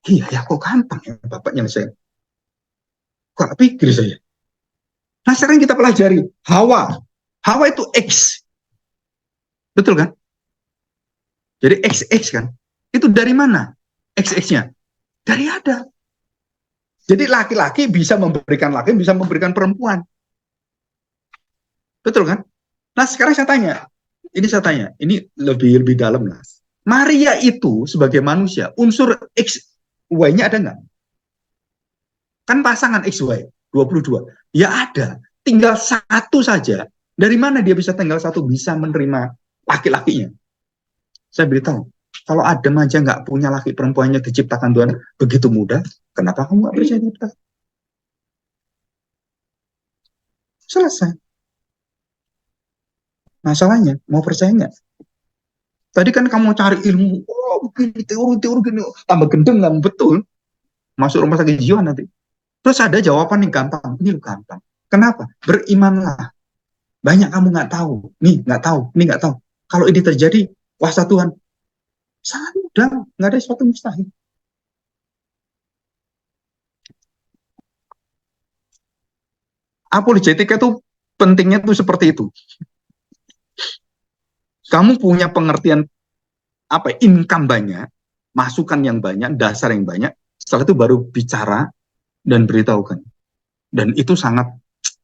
Iya ya kok gampang ya bapaknya saya. Kok pikir saya. Nah sekarang kita pelajari Hawa. Hawa itu X. Betul kan? Jadi XX kan. Itu dari mana? XX-nya. Dari Adam. Jadi laki-laki bisa memberikan laki, bisa memberikan perempuan. Betul kan? Nah, sekarang saya tanya, ini lebih lebih dalam lah. Maria itu sebagai manusia, unsur X, Y-nya ada nggak? Kan pasangan X, Y, 22. Ya ada, tinggal satu saja. Dari mana dia bisa tinggal satu bisa menerima laki-lakinya? Saya beritahu, kalau Adam aja nggak punya laki perempuannya diciptakan Tuhan begitu mudah, kenapa kamu nggak percaya kita? Selesai. Masalahnya, mau percaya nggak? Tadi kan kamu cari ilmu, oh begini, teori-teori gini, tambah gendeng nggak betul, masuk rumah sakit jiwa nanti. Terus ada jawaban yang gampang, ini lo gampang. Kenapa? Berimanlah. Banyak kamu nggak tahu, nih nggak tahu, ini nggak tahu. Kalau ini terjadi, kuasa Tuhan sangat mudah, nggak ada sesuatu mustahil. Apologetika itu pentingnya tuh seperti itu. Kamu punya pengertian apa? Income banyak, masukan yang banyak, dasar yang banyak. Setelah itu baru bicara dan beritahukan. Dan itu sangat,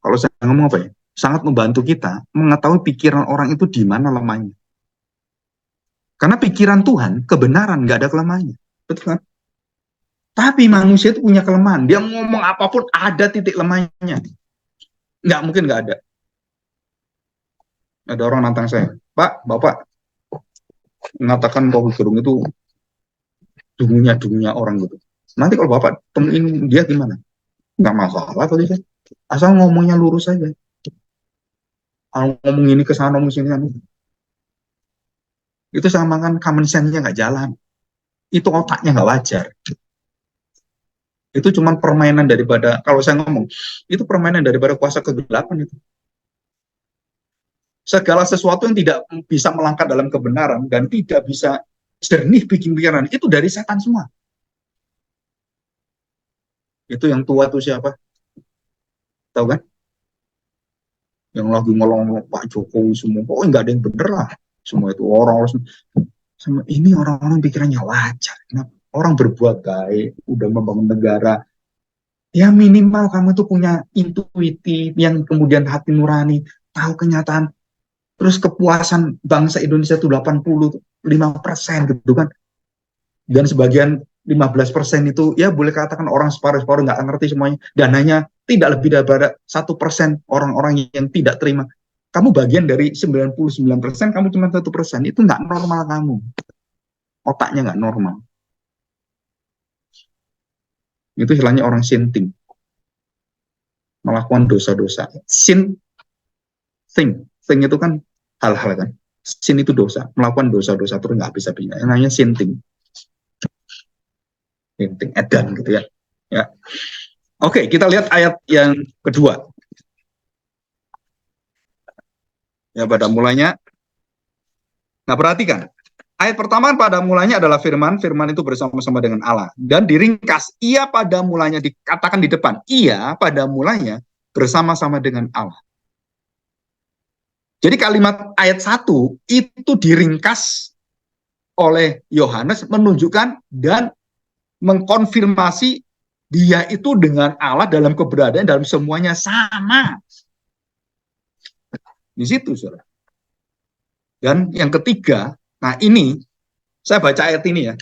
kalau saya ngomong apa ya, sangat membantu kita mengetahui pikiran orang itu di mana lemahnya. Karena pikiran Tuhan, kebenaran, nggak ada kelemahannya. Betul kan? Tapi manusia itu punya kelemahan. Dia ngomong apapun ada titik lemahnya. Nggak mungkin nggak ada. Ada orang nantang saya, Pak, Bapak mengatakan bahwa gerung itu dungunya orang gitu. Nanti kalau Bapak temuin dia gimana? Nggak masalah tadi saya. Asal ngomongnya lurus saja. Ngomong ini ke sana, ngomong sini kan. Itu sama kan common sense-nya nggak jalan. Itu otaknya nggak wajar. Itu cuma permainan daripada, kalau saya ngomong, itu permainan daripada kuasa kegelapan itu. Segala sesuatu yang tidak bisa melangkah dalam kebenaran dan tidak bisa jernih bikin pikiran, itu dari setan semua. Itu yang tua tuh siapa? Tahu kan? Yang lagi ngolong Pak Jokowi semua. Oh, nggak ada yang bener lah. Semua itu orang-orang. Ini orang-orang pikirannya wajar. Kenapa? Orang berbuat baik, udah membangun negara. Ya minimal kamu tuh punya intuitif yang kemudian hati nurani, tahu kenyataan. Terus kepuasan bangsa Indonesia itu 85% gitu kan. Dan sebagian 15% itu ya boleh katakan orang separuh-separuh nggak ngerti semuanya. Dananya tidak lebih daripada 1% orang-orang yang tidak terima. Kamu bagian dari 99%, kamu cuma 1%. Itu nggak normal kamu. Otaknya nggak normal. Itu istilahnya orang sinting. Melakukan dosa-dosa. Sin, think itu kan hal-hal kan. Sin itu dosa. Melakukan dosa-dosa terus nggak bisa pindah. Yang namanya sinting. Sinting, edan gitu ya. Ya. Oke, kita lihat ayat yang kedua. Ya, pada mulanya. Nah, perhatikan. Ayat pertama pada mulanya adalah firman. Firman itu bersama-sama dengan Allah. Dan diringkas, ia pada mulanya dikatakan di depan. Ia pada mulanya bersama-sama dengan Allah. Jadi kalimat ayat 1 itu diringkas oleh Yohanes menunjukkan dan mengkonfirmasi dia itu dengan Allah dalam keberadaan dalam semuanya sama. Di situ, saudara. Dan yang ketiga, nah ini saya baca ayat ini ya.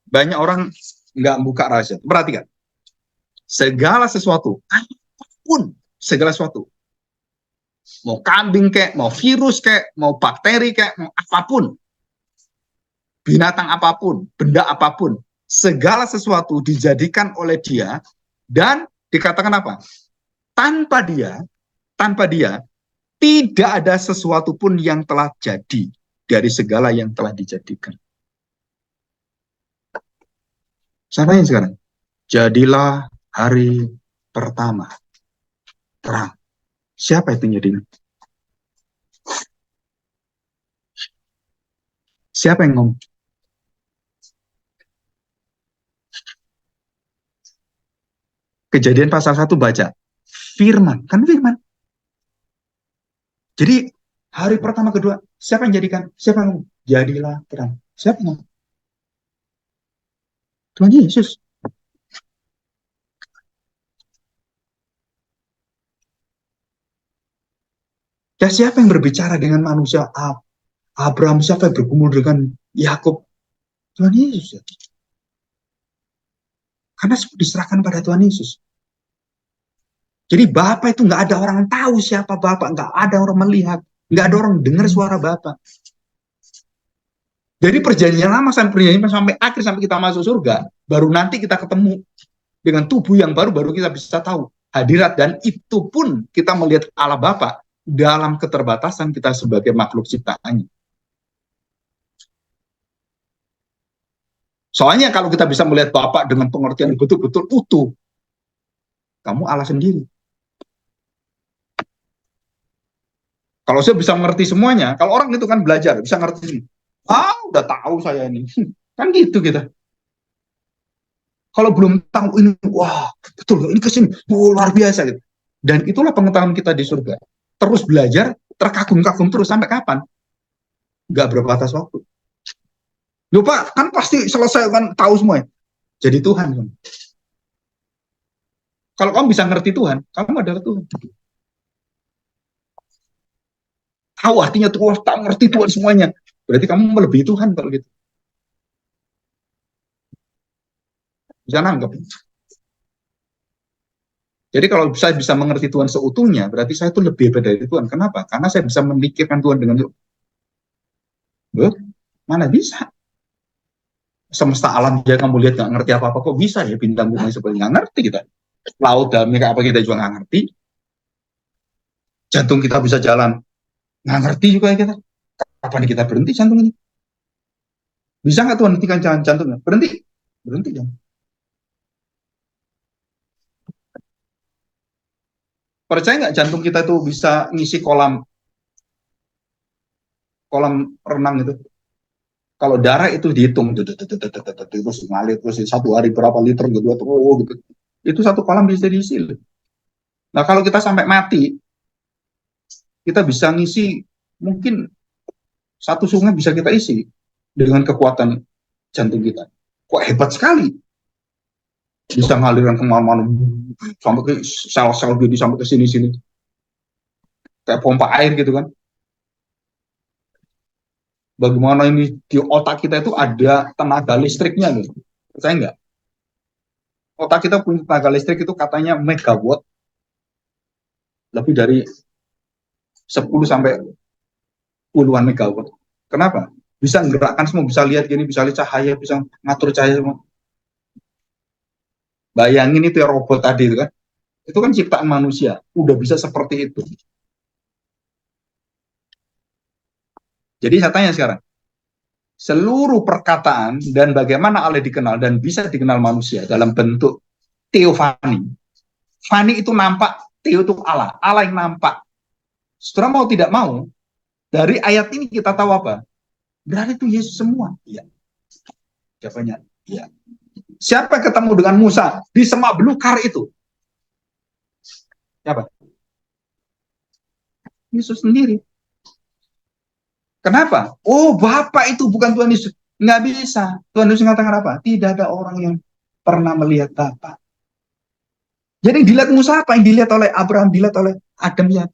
Banyak orang nggak buka rahasia. Perhatikan. Segala sesuatu, apapun segala sesuatu. Mau kambing kek, mau virus kek, mau bakteri kek, mau apapun. Binatang apapun, benda apapun. Segala sesuatu dijadikan oleh dia dan dikatakan apa? Tanpa dia tidak ada sesuatu pun yang telah jadi dari segala yang telah dijadikan. Siapa yang sekarang? Jadilah hari pertama terang. Siapa itu jadinya? Siapa yang ngomong? Kejadian pasal 1 baca. Firman. Kan firman. Jadi hari pertama kedua, siapa yang jadikan? Siapa yang ngomong? Jadilah terang. Siapa yang ngomong? Tuhan Yesus. Ya siapa yang berbicara dengan manusia? Abraham, siapa yang bergumul dengan Yakub? Tuhan Yesus. Ya. Karena semua diserahkan pada Tuhan Yesus. Jadi Bapa itu nggak ada orang tahu siapa Bapa, nggak ada orang melihat, nggak ada orang dengar suara Bapa. Jadi perjanjian lama sampai perjanjian sampai akhir, sampai kita masuk surga, baru nanti kita ketemu dengan tubuh yang baru kita bisa tahu hadirat, dan itu pun kita melihat Allah Bapa dalam keterbatasan kita sebagai makhluk ciptaannya. Soalnya kalau kita bisa melihat Bapa dengan pengertian betul-betul utuh, kamu Allah sendiri. Kalau saya bisa mengerti semuanya, kalau orang itu kan belajar, bisa ngerti. Udah tahu saya ini. Kan gitu kita. Kalau belum tahu ini, wah, betul, ini kesini, luar biasa gitu. Dan itulah pengetahuan kita di surga. Terus belajar, terkagum-kagum terus, sampai kapan? Nggak berbatas waktu. Lupa, kan pasti selesai, kan tahu semuanya. Jadi Tuhan. Kan? Kalau kamu bisa ngerti Tuhan, kamu adalah Tuhan. Tahu artinya Tuhan, tahu ngerti Tuhan semuanya. Berarti kamu melebihi Tuhan kalau gitu. Bisa nangkep. Jadi kalau saya bisa mengerti Tuhan seutuhnya, berarti saya itu lebih hebat dari Tuhan. Kenapa? Karena saya bisa memikirkan Tuhan dengan mana bisa? Semesta alam dia kamu lihat nggak ngerti apa-apa, kok bisa ya bintang bintang seperti nggak ngerti kita. Laut dalamnya apa kita juga nggak ngerti. Jantung kita bisa jalan, nggak ngerti juga ya kita. Kapan kita berhenti jantung ini? Bisa nggak Tuhan hentikan jantungnya? Berhenti, berhenti jangan. Percaya nggak jantung kita itu bisa ngisi kolam renang itu? Kalau darah itu dihitung, terus ngalir terus satu hari berapa liter gitu, gitu. Itu satu kolam bisa diisi. Nah kalau kita sampai mati, kita bisa ngisi mungkin satu sungai bisa kita isi dengan kekuatan jantung kita. Kok hebat sekali? Bisa ngaliran kemana-mana sampai ke sel-sel jadi sampai ke sini-sini. Kayak pompa air gitu kan. Bagaimana ini di otak kita itu ada tenaga listriknya loh. Percaya nggak? Otak kita punya tenaga listrik itu katanya megawatt. Lebih dari 10 sampai puluhan megawatt. Kenapa? Bisa menggerakkan semua, bisa lihat gini, bisa lihat cahaya, bisa ngatur cahaya semua. Bayangin itu ya robot tadi itu kan. Itu kan ciptaan manusia, udah bisa seperti itu. Jadi saya tanya sekarang, seluruh perkataan dan bagaimana Allah dikenal dan bisa dikenal manusia dalam bentuk teofani. Fani itu nampak, teo itu Allah, Allah yang nampak. Setelah mau tidak mau, dari ayat ini kita tahu apa? Berarti itu Yesus semua. Iya. Jawabannya, iya. Siapa yang ketemu dengan Musa di semak belukar itu? Siapa? Yesus sendiri. Kenapa? Oh, Bapak itu bukan Tuhan Yesus. Nggak bisa. Tuhan Yesus mengatakan apa? Tidak ada orang yang pernah melihat Bapak. Jadi dilihat Musa apa? Yang dilihat oleh Abraham, dilihat oleh Adam ya.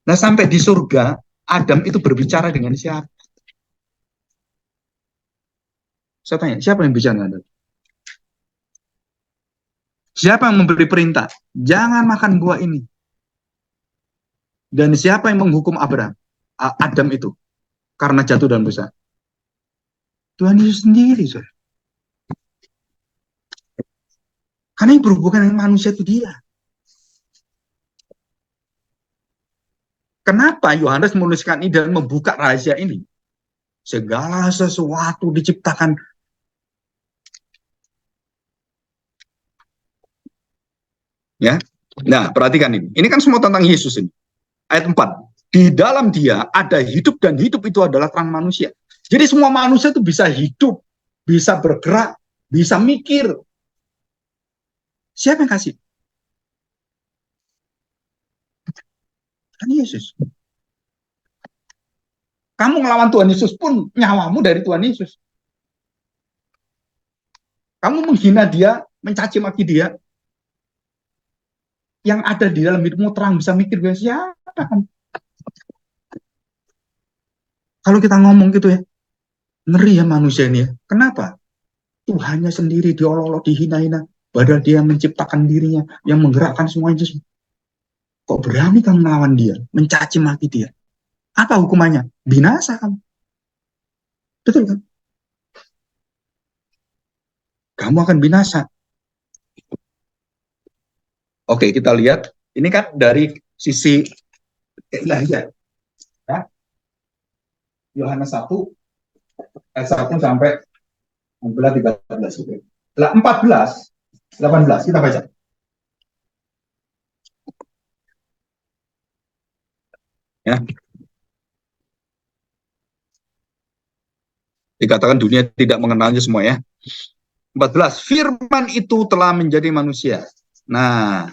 Nah, sampai di surga, Adam itu berbicara dengan siapa? Saya tanya, siapa yang bicara dengan Adam? Siapa yang memberi perintah? Jangan makan buah ini. Dan siapa yang menghukum Adam itu? Karena jatuh dalam dosa. Tuhan Yesus sendiri, saudara. Karena yang berhubungan dengan manusia itu dia. Kenapa Yohanes menuliskan ini dan membuka rahasia ini? Segala sesuatu diciptakan. Ya. Nah, perhatikan ini. Ini kan semua tentang Yesus ini. Ayat 4. Di dalam dia ada hidup dan hidup itu adalah terang manusia. Jadi semua manusia itu bisa hidup, bisa bergerak, bisa mikir. Siapa yang kasih? Kan Yesus. Kamu ngelawan Tuhan Yesus pun nyawamu dari Tuhan Yesus. Kamu menghina dia, mencaci maki dia. yang ada di dalam hidupmu terang, bisa mikir gue siapa kan? Kalau kita ngomong gitu ya, ngeri ya manusia ini ya. Kenapa? Tuhannya sendiri diolok-olok, dihina-hina, padahal dia yang menciptakan dirinya, yang menggerakkan semuanya. Kok berani kamu melawan dia, mencaci maki dia? Apa hukumannya? Binasa kamu. Betul kan? Kamu akan binasa. Oke, kita lihat. Ini kan dari sisi ilahiat. Ya. Yohanes 1, ayat 1 sampai 14, 13. Lah 14, 18, kita baca. Ya. Dikatakan dunia tidak mengenalnya semua ya. 14, firman itu telah menjadi manusia. Nah,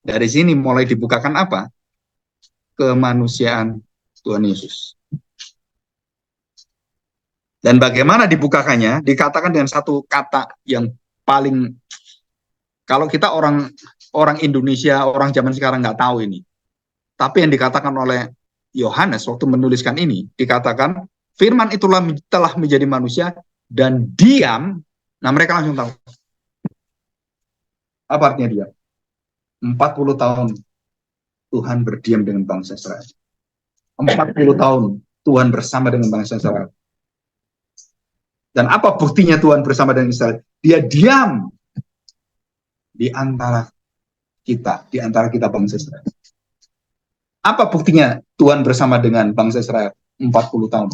dari sini mulai dibukakan apa? Kemanusiaan Tuhan Yesus. Dan bagaimana dibukakannya? Dikatakan dengan satu kata yang paling, kalau kita orang Indonesia, orang zaman sekarang nggak tahu ini. Tapi yang dikatakan oleh Yohanes waktu menuliskan ini, dikatakan firman itulah telah menjadi manusia dan diam. Nah, mereka langsung tahu. Apa artinya diam? 40 tahun Tuhan berdiam dengan bangsa Israel. 40 tahun Tuhan bersama dengan bangsa Israel. Dan apa buktinya Tuhan bersama dengan Israel? Dia diam di antara kita bangsa Israel. Apa buktinya Tuhan bersama dengan bangsa Israel 40 tahun?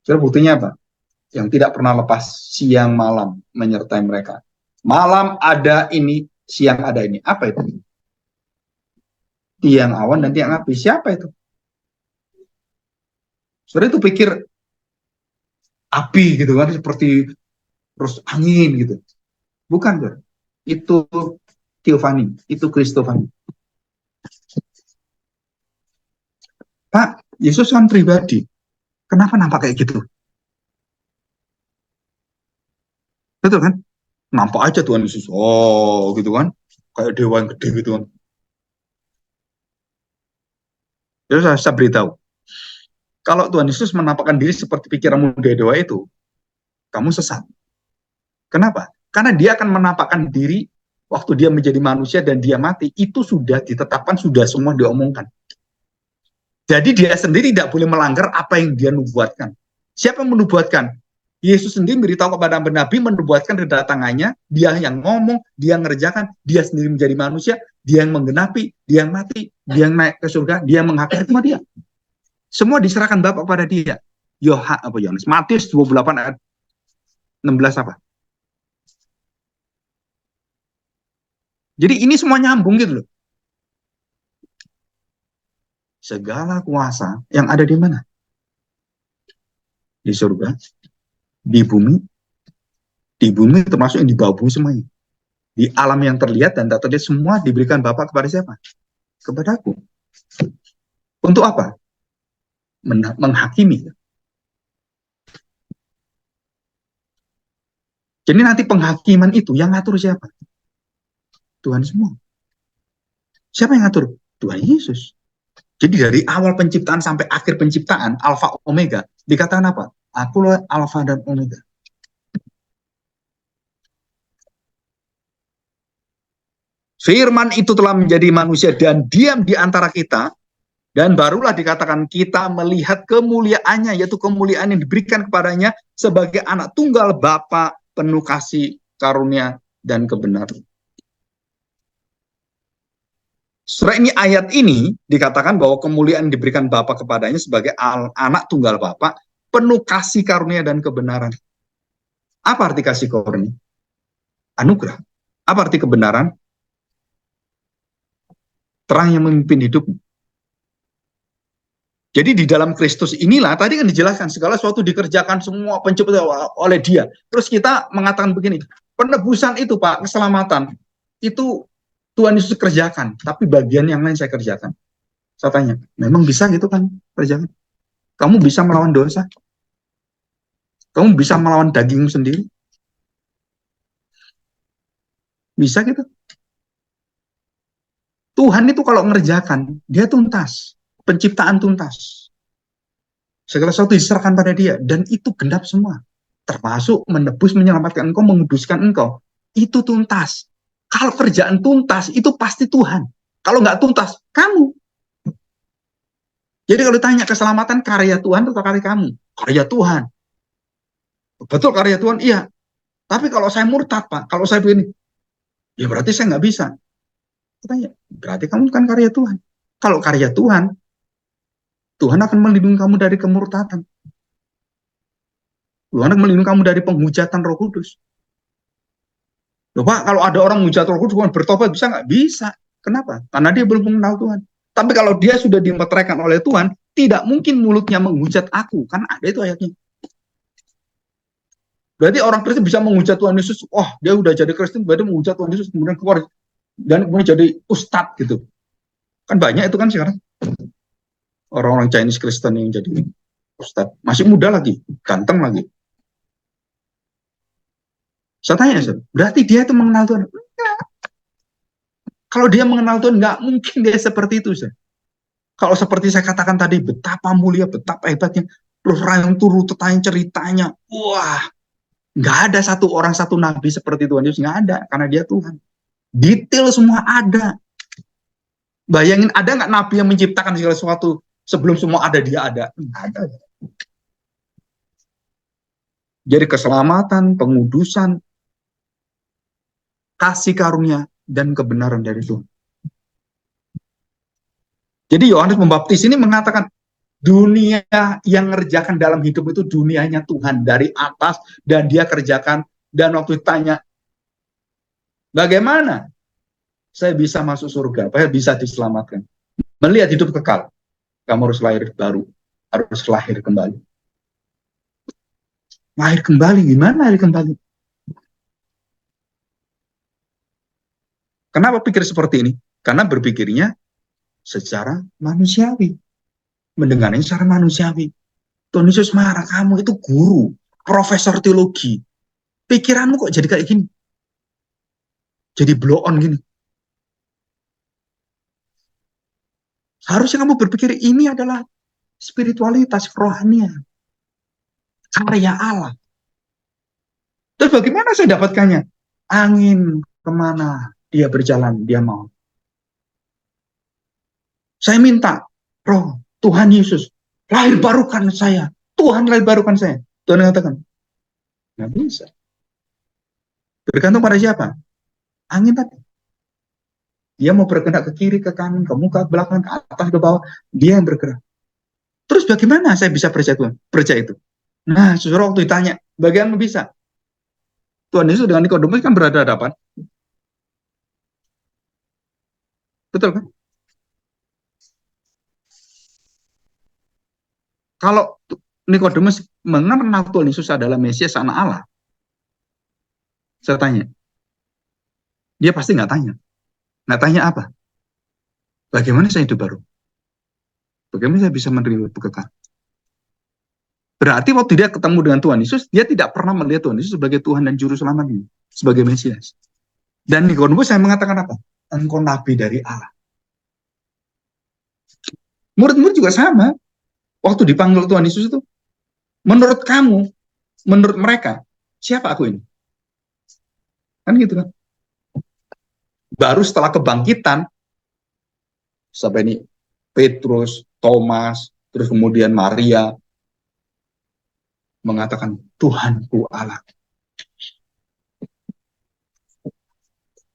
Jadi buktinya apa? Yang tidak pernah lepas siang malam menyertai mereka. Malam ada ini, siang ada ini. Apa itu? Tiang awan dan tiang api. Siapa itu? Saudara itu pikir api gitu kan, seperti terus angin gitu. Bukan, saudara. Itu Theophany, itu Kristofani. Pak, Yesus kan pribadi. Kenapa nampak kayak gitu? Betul kan? Nampak aja Tuhan Yesus. Oh, gitu kan? Kayak dewa yang gede gitu kan. Jadi saya beritahu. Kalau Tuhan Yesus menampakkan diri seperti pikiranmu dewa itu, kamu sesat. Kenapa? Karena dia akan menampakkan diri waktu dia menjadi manusia dan dia mati, itu sudah ditetapkan, sudah semua diomongkan. Jadi dia sendiri tidak boleh melanggar apa yang dia nubuatkan. Siapa yang menubuatkan? Yesus sendiri memberitahu kepada nabi, menubuatkan kedatangannya, dia yang ngomong, dia yang mengerjakan, dia sendiri menjadi manusia, dia yang menggenapi, dia yang mati, dia yang naik ke surga, dia yang menghakimi, semua dia. Semua diserahkan Bapa kepada dia. Yohanes, Matius 28 ayat 16 apa? Jadi ini semua nyambung gitu loh. Segala kuasa yang ada di mana? Di surga, di bumi termasuk yang di bawah bumi semuanya. Di alam yang terlihat dan tak terlihat semua diberikan Bapa kepada siapa? Kepadaku. Untuk apa? Menghakimi. Jadi nanti penghakiman itu yang ngatur siapa? Tuhan semua. Siapa yang ngatur? Tuhan Yesus. Jadi dari awal penciptaan sampai akhir penciptaan, Alfa Omega, dikatakan apa? Akulah Alfa dan Omega. Firman itu telah menjadi manusia dan diam di antara kita, dan barulah dikatakan kita melihat kemuliaannya, yaitu kemuliaan yang diberikan kepadanya sebagai anak tunggal Bapa, penuh kasih, karunia, dan kebenaran. Surah ini, ayat ini dikatakan bahwa kemuliaan yang diberikan Bapa kepadanya sebagai anak tunggal Bapa, penuh kasih, karunia, dan kebenaran. Apa arti kasih karunia? Anugerah. Apa arti kebenaran? Terang yang memimpin hidupmu. Jadi di dalam Kristus inilah, tadi kan dijelaskan, segala sesuatu dikerjakan semua penciptaan oleh dia. Terus kita mengatakan begini, penebusan itu Pak, keselamatan, itu Tuhan Yesus kerjakan, tapi bagian yang lain saya kerjakan. Saya tanya, memang bisa gitu kan kerjakan? Kamu bisa melawan dosa? Kamu bisa melawan dagingmu sendiri? Bisa gitu? Tuhan itu kalau ngerjakan, dia tuntas. Penciptaan tuntas. Segala sesuatu diserahkan pada dia. Dan itu genap semua. Termasuk menebus, menyelamatkan engkau, menguduskan engkau. Itu tuntas. Kalau kerjaan tuntas, itu pasti Tuhan. Kalau nggak tuntas, kamu. Jadi kalau ditanya keselamatan karya Tuhan atau karya kamu? Karya Tuhan. Betul karya Tuhan? Iya. Tapi kalau saya murtad, Pak, kalau saya begini, ya berarti saya nggak bisa. Tanya, berarti kamu bukan karya Tuhan. Kalau karya Tuhan, Tuhan akan melindungi kamu dari kemurtadan. Tuhan akan melindungi kamu dari penghujatan Roh Kudus. Loh, Pak, kalau ada orang menghujat Roh Kudus, bukan bertobat bisa nggak? Bisa. Kenapa? Karena dia belum mengenal Tuhan. Tapi kalau dia sudah dimeteraikan oleh Tuhan, tidak mungkin mulutnya menghujat aku. Kan ada itu ayatnya. Berarti orang Kristen bisa menghujat Tuhan Yesus. Oh, dia udah jadi Kristen, berarti menghujat Tuhan Yesus, kemudian keluar dan kemudian jadi ustadz gitu. Kan banyak itu kan sekarang. Orang-orang Chinese Kristen yang jadi ustadz. Masih muda lagi, ganteng lagi. Saya tanya, berarti dia itu mengenal Tuhan? Enggak. Kalau dia mengenal Tuhan, nggak mungkin dia seperti itu. Kalau seperti saya katakan tadi, betapa mulia, betapa hebatnya. Terus rayung turu tetanya ceritanya. Wah, nggak ada satu orang, satu nabi seperti Tuhan Yesus. Nggak ada, karena dia Tuhan. Detail semua ada. Bayangin, ada nggak nabi yang menciptakan segala sesuatu sebelum semua ada, dia ada? Nggak ada. Jadi keselamatan, pengudusan, kasih karunia, dan kebenaran dari Tuhan. Jadi Yohanes Pembaptis ini mengatakan, dunia yang ngerjakan dalam hidup itu dunianya Tuhan dari atas, dan dia kerjakan. Dan waktu ditanya, bagaimana saya bisa masuk surga, saya bisa diselamatkan, melihat hidup kekal, kamu harus lahir baru, harus lahir kembali. Lahir kembali, gimana lahir kembali? Kenapa pikir seperti ini? Karena berpikirnya secara manusiawi. Mendengarnya secara manusiawi. Tuhan Yesus marah, kamu itu guru, profesor teologi. Pikiranmu kok jadi kayak gini? Jadi blow on gini. Harusnya kamu berpikir ini adalah spiritualitas, kerohanian. Karya Allah. Terus bagaimana saya dapatkannya? Angin kemana dia berjalan, dia mau. Saya minta, Roh, Tuhan Yesus, lahir barukan saya. Tuhan lahir barukan saya. Tuhan mengatakan, nggak bisa. Bergantung pada siapa? Angin tadi. Dia mau bergerak ke kiri, ke kanan, ke muka, ke belakang, ke atas, ke bawah. Dia yang bergerak. Terus bagaimana saya bisa percaya Tuhan? Percaya itu. Nah, saudara waktu ditanya, bagaimana bisa? Tuhan Yesus dengan Nikodemus kan berhadapan. Betul kan? Kalau Nikodemus mengenal Tuhan Yesus adalah Mesias, anak Allah, saya tanya, dia pasti nggak tanya. Nggak tanya apa? Bagaimana saya hidup baru? Bagaimana saya bisa menerima hidup kekal? Berarti waktu dia ketemu dengan Tuhan Yesus, dia tidak pernah melihat Tuhan Yesus sebagai Tuhan dan Juru Selamatnya, sebagai Mesias. Dan Nikodemus saya mengatakan apa? Engkau nabi dari Allah. Murid-murid juga sama. Waktu dipanggil Tuhan Yesus itu, menurut kamu, menurut mereka, siapa aku ini? Kan gitu kan? Baru setelah kebangkitan, sampai ini Petrus, Thomas, terus kemudian Maria, mengatakan, Tuhanku Allah.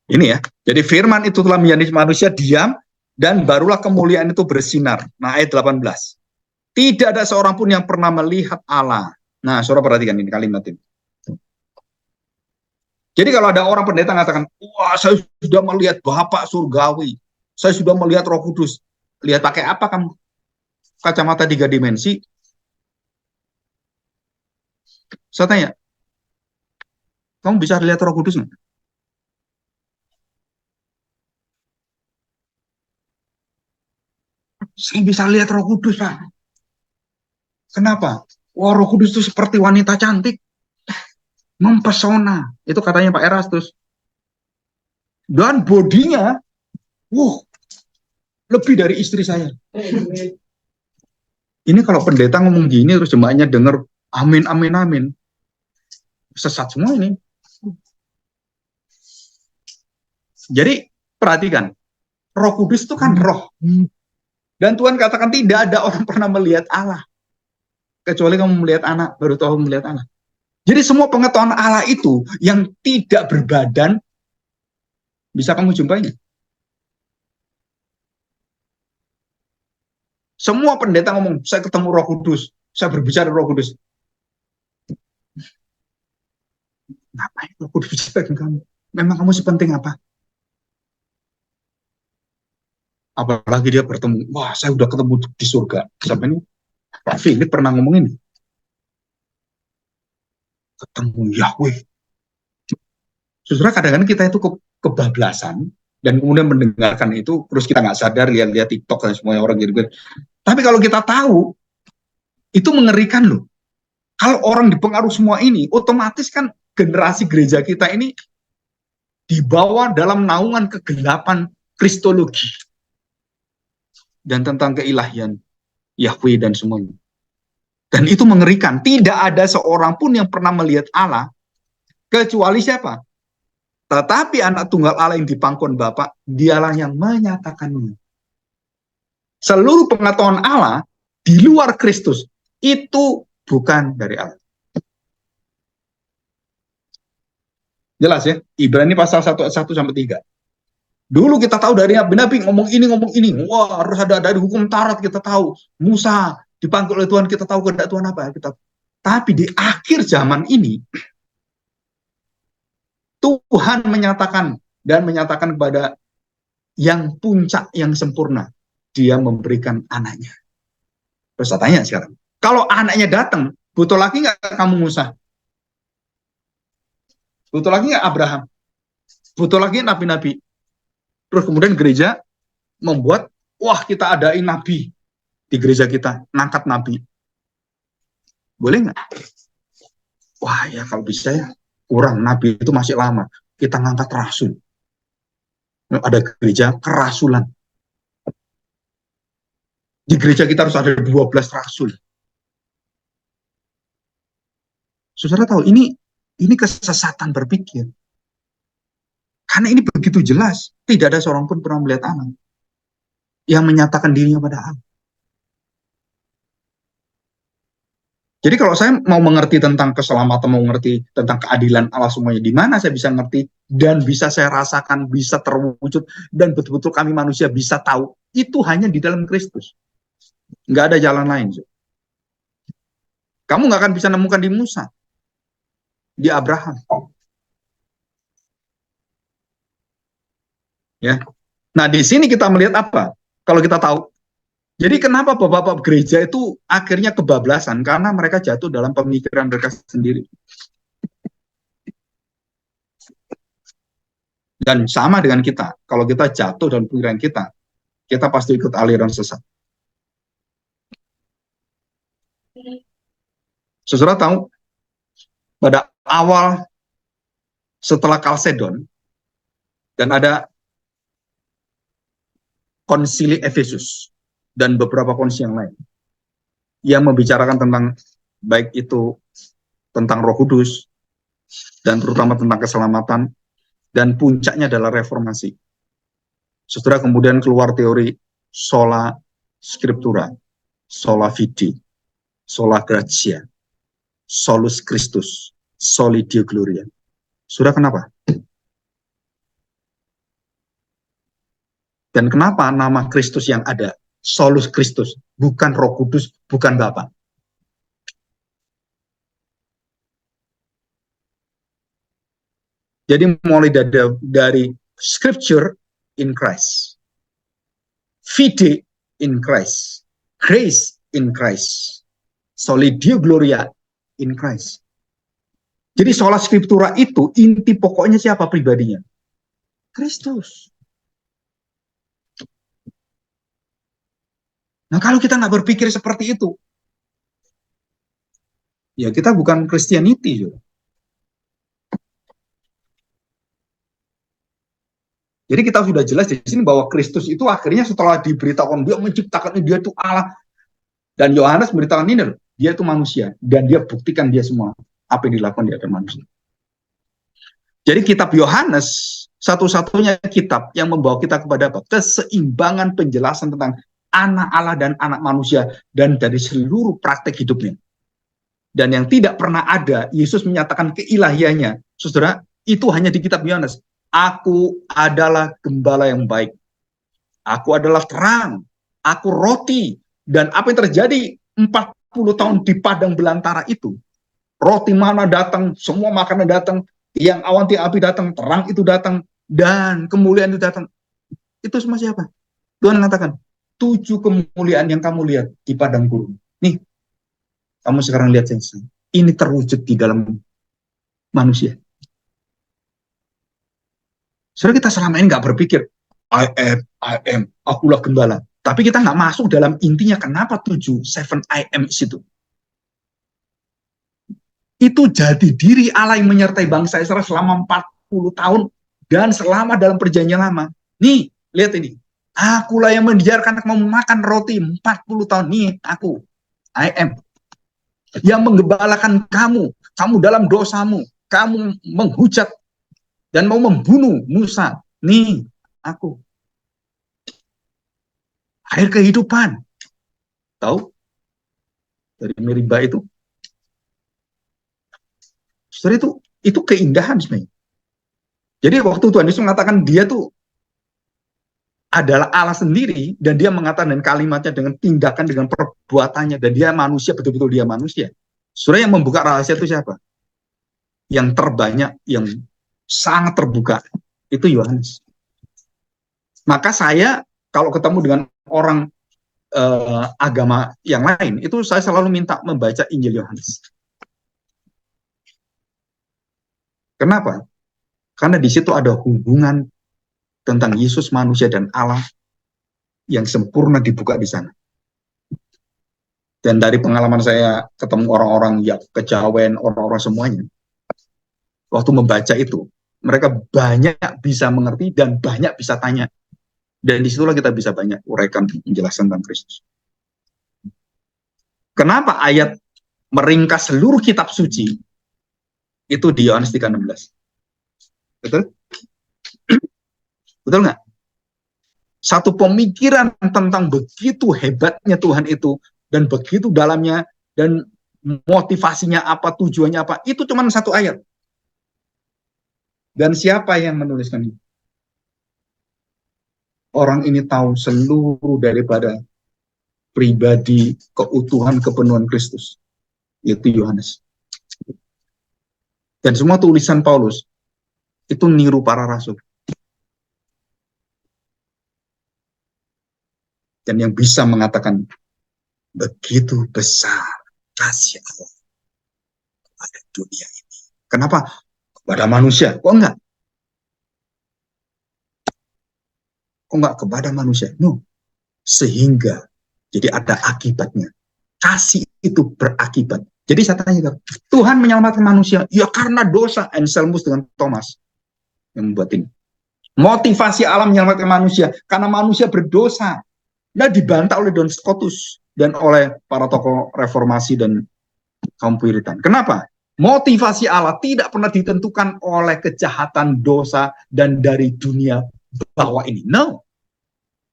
Ini ya, jadi firman itu telah menjadi manusia diam, dan barulah kemuliaan itu bersinar. Nah, ayat 18. Tidak ada seorang pun yang pernah melihat Allah. Nah, saudara perhatikan ini kalimat ini. Jadi kalau ada orang pendeta mengatakan, wah saya sudah melihat Bapak surgawi, saya sudah melihat Roh Kudus. Lihat pakai apa kamu? Kacamata 3 dimensi? Saya tanya, kamu bisa lihat Roh Kudus nggak? Saya bisa lihat Roh Kudus, Pak. Kenapa? Wah, Roh Kudus itu seperti wanita cantik, mempesona. Itu katanya Pak Erastus. Dan bodinya, lebih dari istri saya. Ini kalau pendeta ngomong gini terus jemaahnya dengar amin amin amin, sesat semua ini. Jadi perhatikan, Roh Kudus itu kan roh. Dan Tuhan katakan tidak ada orang pernah melihat Allah. Kecuali kamu melihat anak, baru tahu melihat Allah. Jadi semua pengetahuan Allah itu yang tidak berbadan, bisa kamu jumpainya. Semua pendeta ngomong, saya ketemu Roh Kudus, saya berbicara Roh Kudus. Ngapain Roh Kudus bicara dengan kamu? Memang kamu sepenting apa? Apalagi dia bertemu, wah saya udah ketemu di surga. Siapa ini? Pak Philip pernah ngomong ini. Ketemu Yahweh. Saudara, kadang-kadang kita itu kebablasan, dan kemudian mendengarkan itu, terus kita nggak sadar, lihat-lihat TikTok dan semua orang gitu. Tapi kalau kita tahu, itu mengerikan loh. Kalau orang dipengaruhi semua ini, otomatis kan generasi gereja kita ini dibawa dalam naungan kegelapan kristologi dan tentang keilahian Yahweh dan semuanya. Dan itu mengerikan. Tidak ada seorang pun yang pernah melihat Allah kecuali siapa? Tetapi anak tunggal Allah yang dipangkon Bapa, dialah yang menyatakannya. Seluruh pengetahuan Allah di luar Kristus itu bukan dari Allah. Jelas ya? Ibrani pasal 1 ayat 1 sampai 3. Dulu kita tahu dari Nabi ngomong ini. Wah, harus ada dari hukum Taurat kita tahu. Musa dipanggil oleh Tuhan, kita tahu kehendak Tuhan apa. Tapi di akhir zaman ini, Tuhan menyatakan kepada yang puncak, yang sempurna. Dia memberikan anaknya. Terus saya tanya sekarang, kalau anaknya datang, butuh lagi nggak kamu Musa? Butuh lagi nggak Abraham? Butuh lagi nabi-nabi? Terus kemudian gereja membuat, wah kita adain nabi di gereja kita, ngangkat nabi. Boleh nggak? Wah ya kalau bisa ya, kurang, nabi itu masih lama. Kita ngangkat rasul. Ada gereja kerasulan. Di gereja kita harus ada 12 rasul. Saudara tahu, ini kesesatan berpikir. Karena ini begitu jelas, tidak ada seorang pun pernah melihat Allah yang menyatakan dirinya pada Allah. Jadi kalau saya mau mengerti tentang keselamatan, mau mengerti tentang keadilan Allah semuanya, di mana saya bisa ngerti dan bisa saya rasakan, bisa terwujud, dan betul-betul kami manusia bisa tahu, itu hanya di dalam Kristus. Nggak ada jalan lain. Kamu nggak akan bisa nemukan di Musa, di Abraham. Ya. Nah, di sini kita melihat apa? Kalau kita tahu. Jadi kenapa bapak-bapak gereja itu akhirnya kebablasan? Karena mereka jatuh dalam pemikiran mereka sendiri. Dan sama dengan kita. Kalau kita jatuh dalam pemikiran kita pasti ikut aliran sesat. Saudara tahu, pada awal setelah Kalsedon, dan ada konsili Efesus dan beberapa konsili yang lain yang membicarakan tentang baik itu tentang Roh Kudus dan terutama tentang keselamatan, dan puncaknya adalah reformasi. Saudara, kemudian keluar teori sola scriptura, sola fide, sola gratia, solus Christus, soli Deo gloria. Saudara, kenapa? Dan kenapa nama Kristus yang ada, solus Kristus, bukan Roh Kudus, bukan Bapa? Jadi mulai dari Scripture in Christ, fide in Christ, grace in Christ, soli Deo gloria in Christ. Jadi sola scriptura itu inti pokoknya siapa pribadinya? Kristus. Nah, kalau kita nggak berpikir seperti itu, ya kita bukan Christianity. 。 . 。 . 。 . 。 . . . . . . . . . . . . . . . . . . . . 。 . . . . . 。 . . 。 . . . . 。 . 。 . 。 . . 。 . 。 . . . 。 . Jadi kita sudah jelas di sini bahwa Kristus itu akhirnya setelah diberitakan dia menciptakan ini, dia itu Allah. Dan Yohanes memberitakan ini loh, dia itu manusia. Dan dia buktikan dia semua apa yang dilakukan di hadapan manusia. Jadi kitab Yohanes satu-satunya kitab yang membawa kita kepada apa? Keseimbangan penjelasan tentang anak Allah dan anak manusia dan dari seluruh praktek hidupnya. Dan yang tidak pernah ada, Yesus menyatakan keilahiannya. Saudara, itu hanya di kitab Yohanes. Aku adalah gembala yang baik. Aku adalah terang. Aku roti. Dan apa yang terjadi 40 tahun di padang belantara itu. Roti mana datang, semua makanan datang. Yang awan tiap api datang, terang itu datang. Dan kemuliaan itu datang. Itu semua siapa? Tuhan mengatakan, 7 kemuliaan yang kamu lihat di padang gurun. Nih, kamu sekarang lihat saya. Ini terwujud di dalam manusia. Saudara, kita selama ini nggak berpikir, I am, akulah gembala. Tapi kita nggak masuk dalam intinya kenapa 7 I am itu. Itu jadi diri Allah yang menyertai bangsa Israel selama 40 tahun dan selama dalam perjanjian lama. Nih, lihat ini. Akulah yang membiarkan kamu makan roti 40 tahun. Nih, aku. I am. Yang menggembalakan kamu dalam dosamu, kamu menghujat dan mau membunuh Musa. Nih, aku. Air kehidupan. Tahu? Dari Meriba itu. Saudara, itu keindahan sebenarnya. Jadi waktu Tuhan Yesus mengatakan dia tuh adalah Allah sendiri dan dia mengatakan dengan kalimatnya, dengan tindakan, dengan perbuatannya, dan dia manusia, betul-betul dia manusia. Saudara, yang membuka rahasia itu siapa? Yang terbanyak, yang sangat terbuka, itu Yohanes. Maka saya kalau ketemu dengan orang agama yang lain, itu saya selalu minta membaca Injil Yohanes. Kenapa? Karena di situ ada hubungan tentang Yesus manusia dan Allah yang sempurna dibuka di sana. Dan dari pengalaman saya ketemu orang-orang yang kejawen, orang-orang semuanya, waktu membaca itu, mereka banyak bisa mengerti dan banyak bisa tanya. Dan disitulah kita bisa banyak uraikan penjelasan tentang Kristus. Kenapa ayat meringkas seluruh kitab suci itu di Yohanes 3:16? Betul? Betul nggak? Satu pemikiran tentang begitu hebatnya Tuhan itu, dan begitu dalamnya, dan motivasinya apa, tujuannya apa, itu cuma satu ayat. Dan siapa yang menuliskan itu? Orang ini tahu seluruh daripada pribadi, keutuhan, kepenuhan Kristus. Itu Yohanes. Dan semua tulisan Paulus itu niru para rasul. Dan yang bisa mengatakan begitu besar kasih Allah pada dunia ini. Kenapa? Kepada manusia. Kok enggak? Kok enggak kepada manusia? No. Sehingga jadi ada akibatnya. Kasih itu berakibat. Jadi saya tanya, Tuhan menyelamatkan manusia ya karena dosa. Anselmus dengan Thomas yang membuat ini. Motivasi alam menyelamatkan manusia karena manusia berdosa. Nah, dibantah oleh Don Scotus dan oleh para tokoh reformasi dan kaum Puritan. Kenapa? Motivasi Allah tidak pernah ditentukan oleh kejahatan, dosa, dan dari dunia bawah ini. No.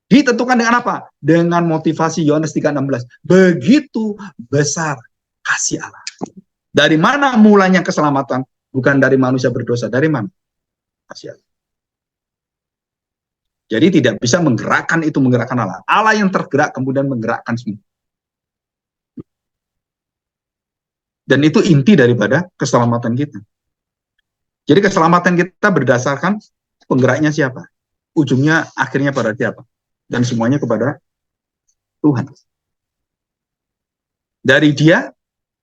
Ditentukan dengan apa? Dengan motivasi Yohanes 3:16. Begitu besar kasih Allah. Dari mana mulanya keselamatan? Bukan dari manusia berdosa. Dari mana? Kasih Allah. Jadi tidak bisa menggerakkan Allah. Allah yang tergerak kemudian menggerakkan semua. Dan itu inti daripada keselamatan kita. Jadi keselamatan kita berdasarkan penggeraknya siapa? Ujungnya akhirnya pada siapa? Dan semuanya kepada Tuhan. Dari Dia,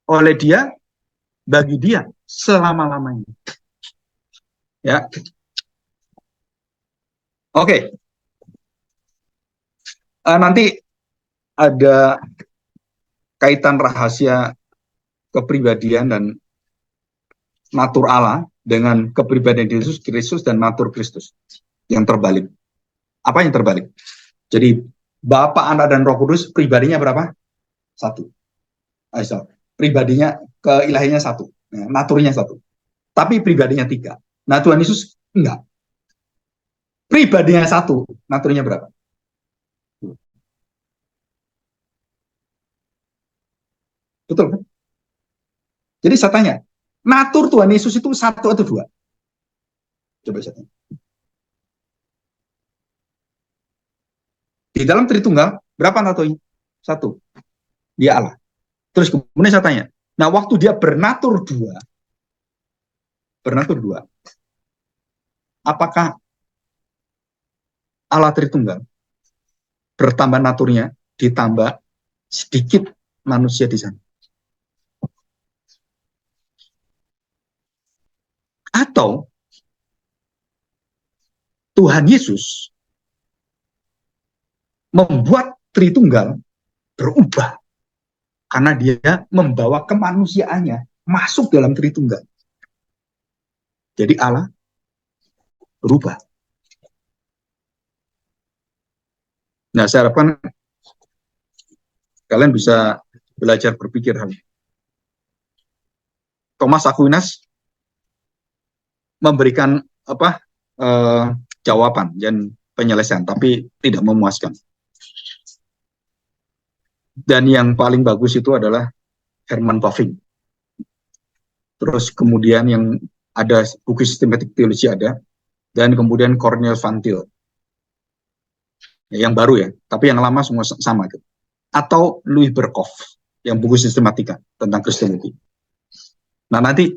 oleh Dia, bagi Dia, selama-lamanya. Ya. Oke. Nanti ada kaitan rahasia kepribadian dan natur Allah dengan kepribadian Yesus Kristus dan natur Kristus. yang terbalik. Apa yang terbalik? Jadi Bapa, Anak, dan Roh Kudus pribadinya berapa? Satu. Pribadinya, keilahiannya satu. Naturnya satu. Tapi pribadinya tiga. Nah, Tuhan Yesus enggak. Pribadinya satu, naturnya berapa? Betul kan? Jadi saya tanya, natur Tuhan Yesus itu satu atau dua? Coba saya tanya. Di dalam Tritunggal, berapa naturnya? Satu. Dia Allah. Terus kemudian saya tanya, nah waktu dia bernatur dua, apakah Allah Tritunggal bertambah naturnya, ditambah sedikit manusia di sana? Atau Tuhan Yesus membuat Tritunggal berubah karena dia membawa kemanusiaannya masuk dalam Tritunggal. Jadi Allah berubah. Nah, saya harapkan kalian bisa belajar berpikir hal ini. Thomas Aquinas memberikan jawaban dan penyelesaian, tapi tidak memuaskan. Dan yang paling bagus itu adalah Herman Bavinck. Terus kemudian yang ada buku Systematic Theology ada, dan kemudian Cornel Van Til. Yang baru ya, tapi yang lama semua sama gitu. Atau Louis Berkhof yang buku Sistematika tentang Kristiologi. Nah, nanti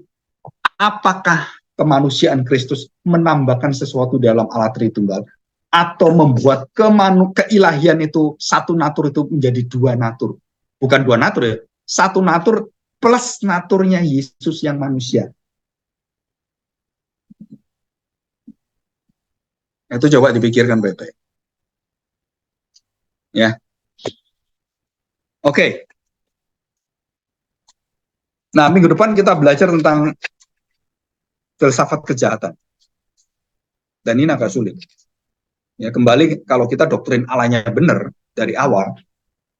apakah kemanusiaan Kristus menambahkan sesuatu dalam Allah Tritunggal atau membuat keilahian itu, satu natur itu menjadi dua natur? Bukan dua natur ya, satu natur plus naturnya Yesus yang manusia. Itu coba dipikirkan baik-baik. Ya. Oke. Nah, minggu depan kita belajar tentang filsafat kejahatan. Dan ini agak sulit. Ya, kembali kalau kita doktrin Allahnya benar dari awal,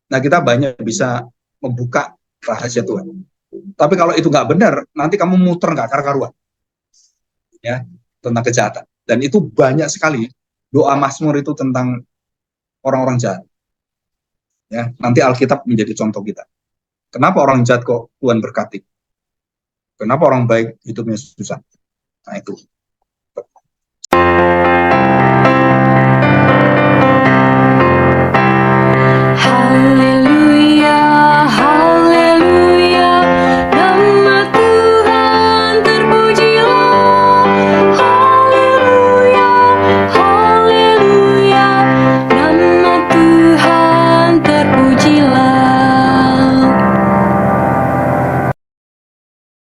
nah kita banyak bisa membuka rahasia Tuhan. Tapi kalau itu nggak benar, nanti kamu muter nggak karu-karuan. Ya, tentang kejahatan. Dan itu banyak sekali doa Mazmur itu tentang orang-orang jahat. Ya, nanti Alkitab menjadi contoh kita. Kenapa orang jahat kok Tuhan berkati? Kenapa orang baik hidupnya susah? Nah itu.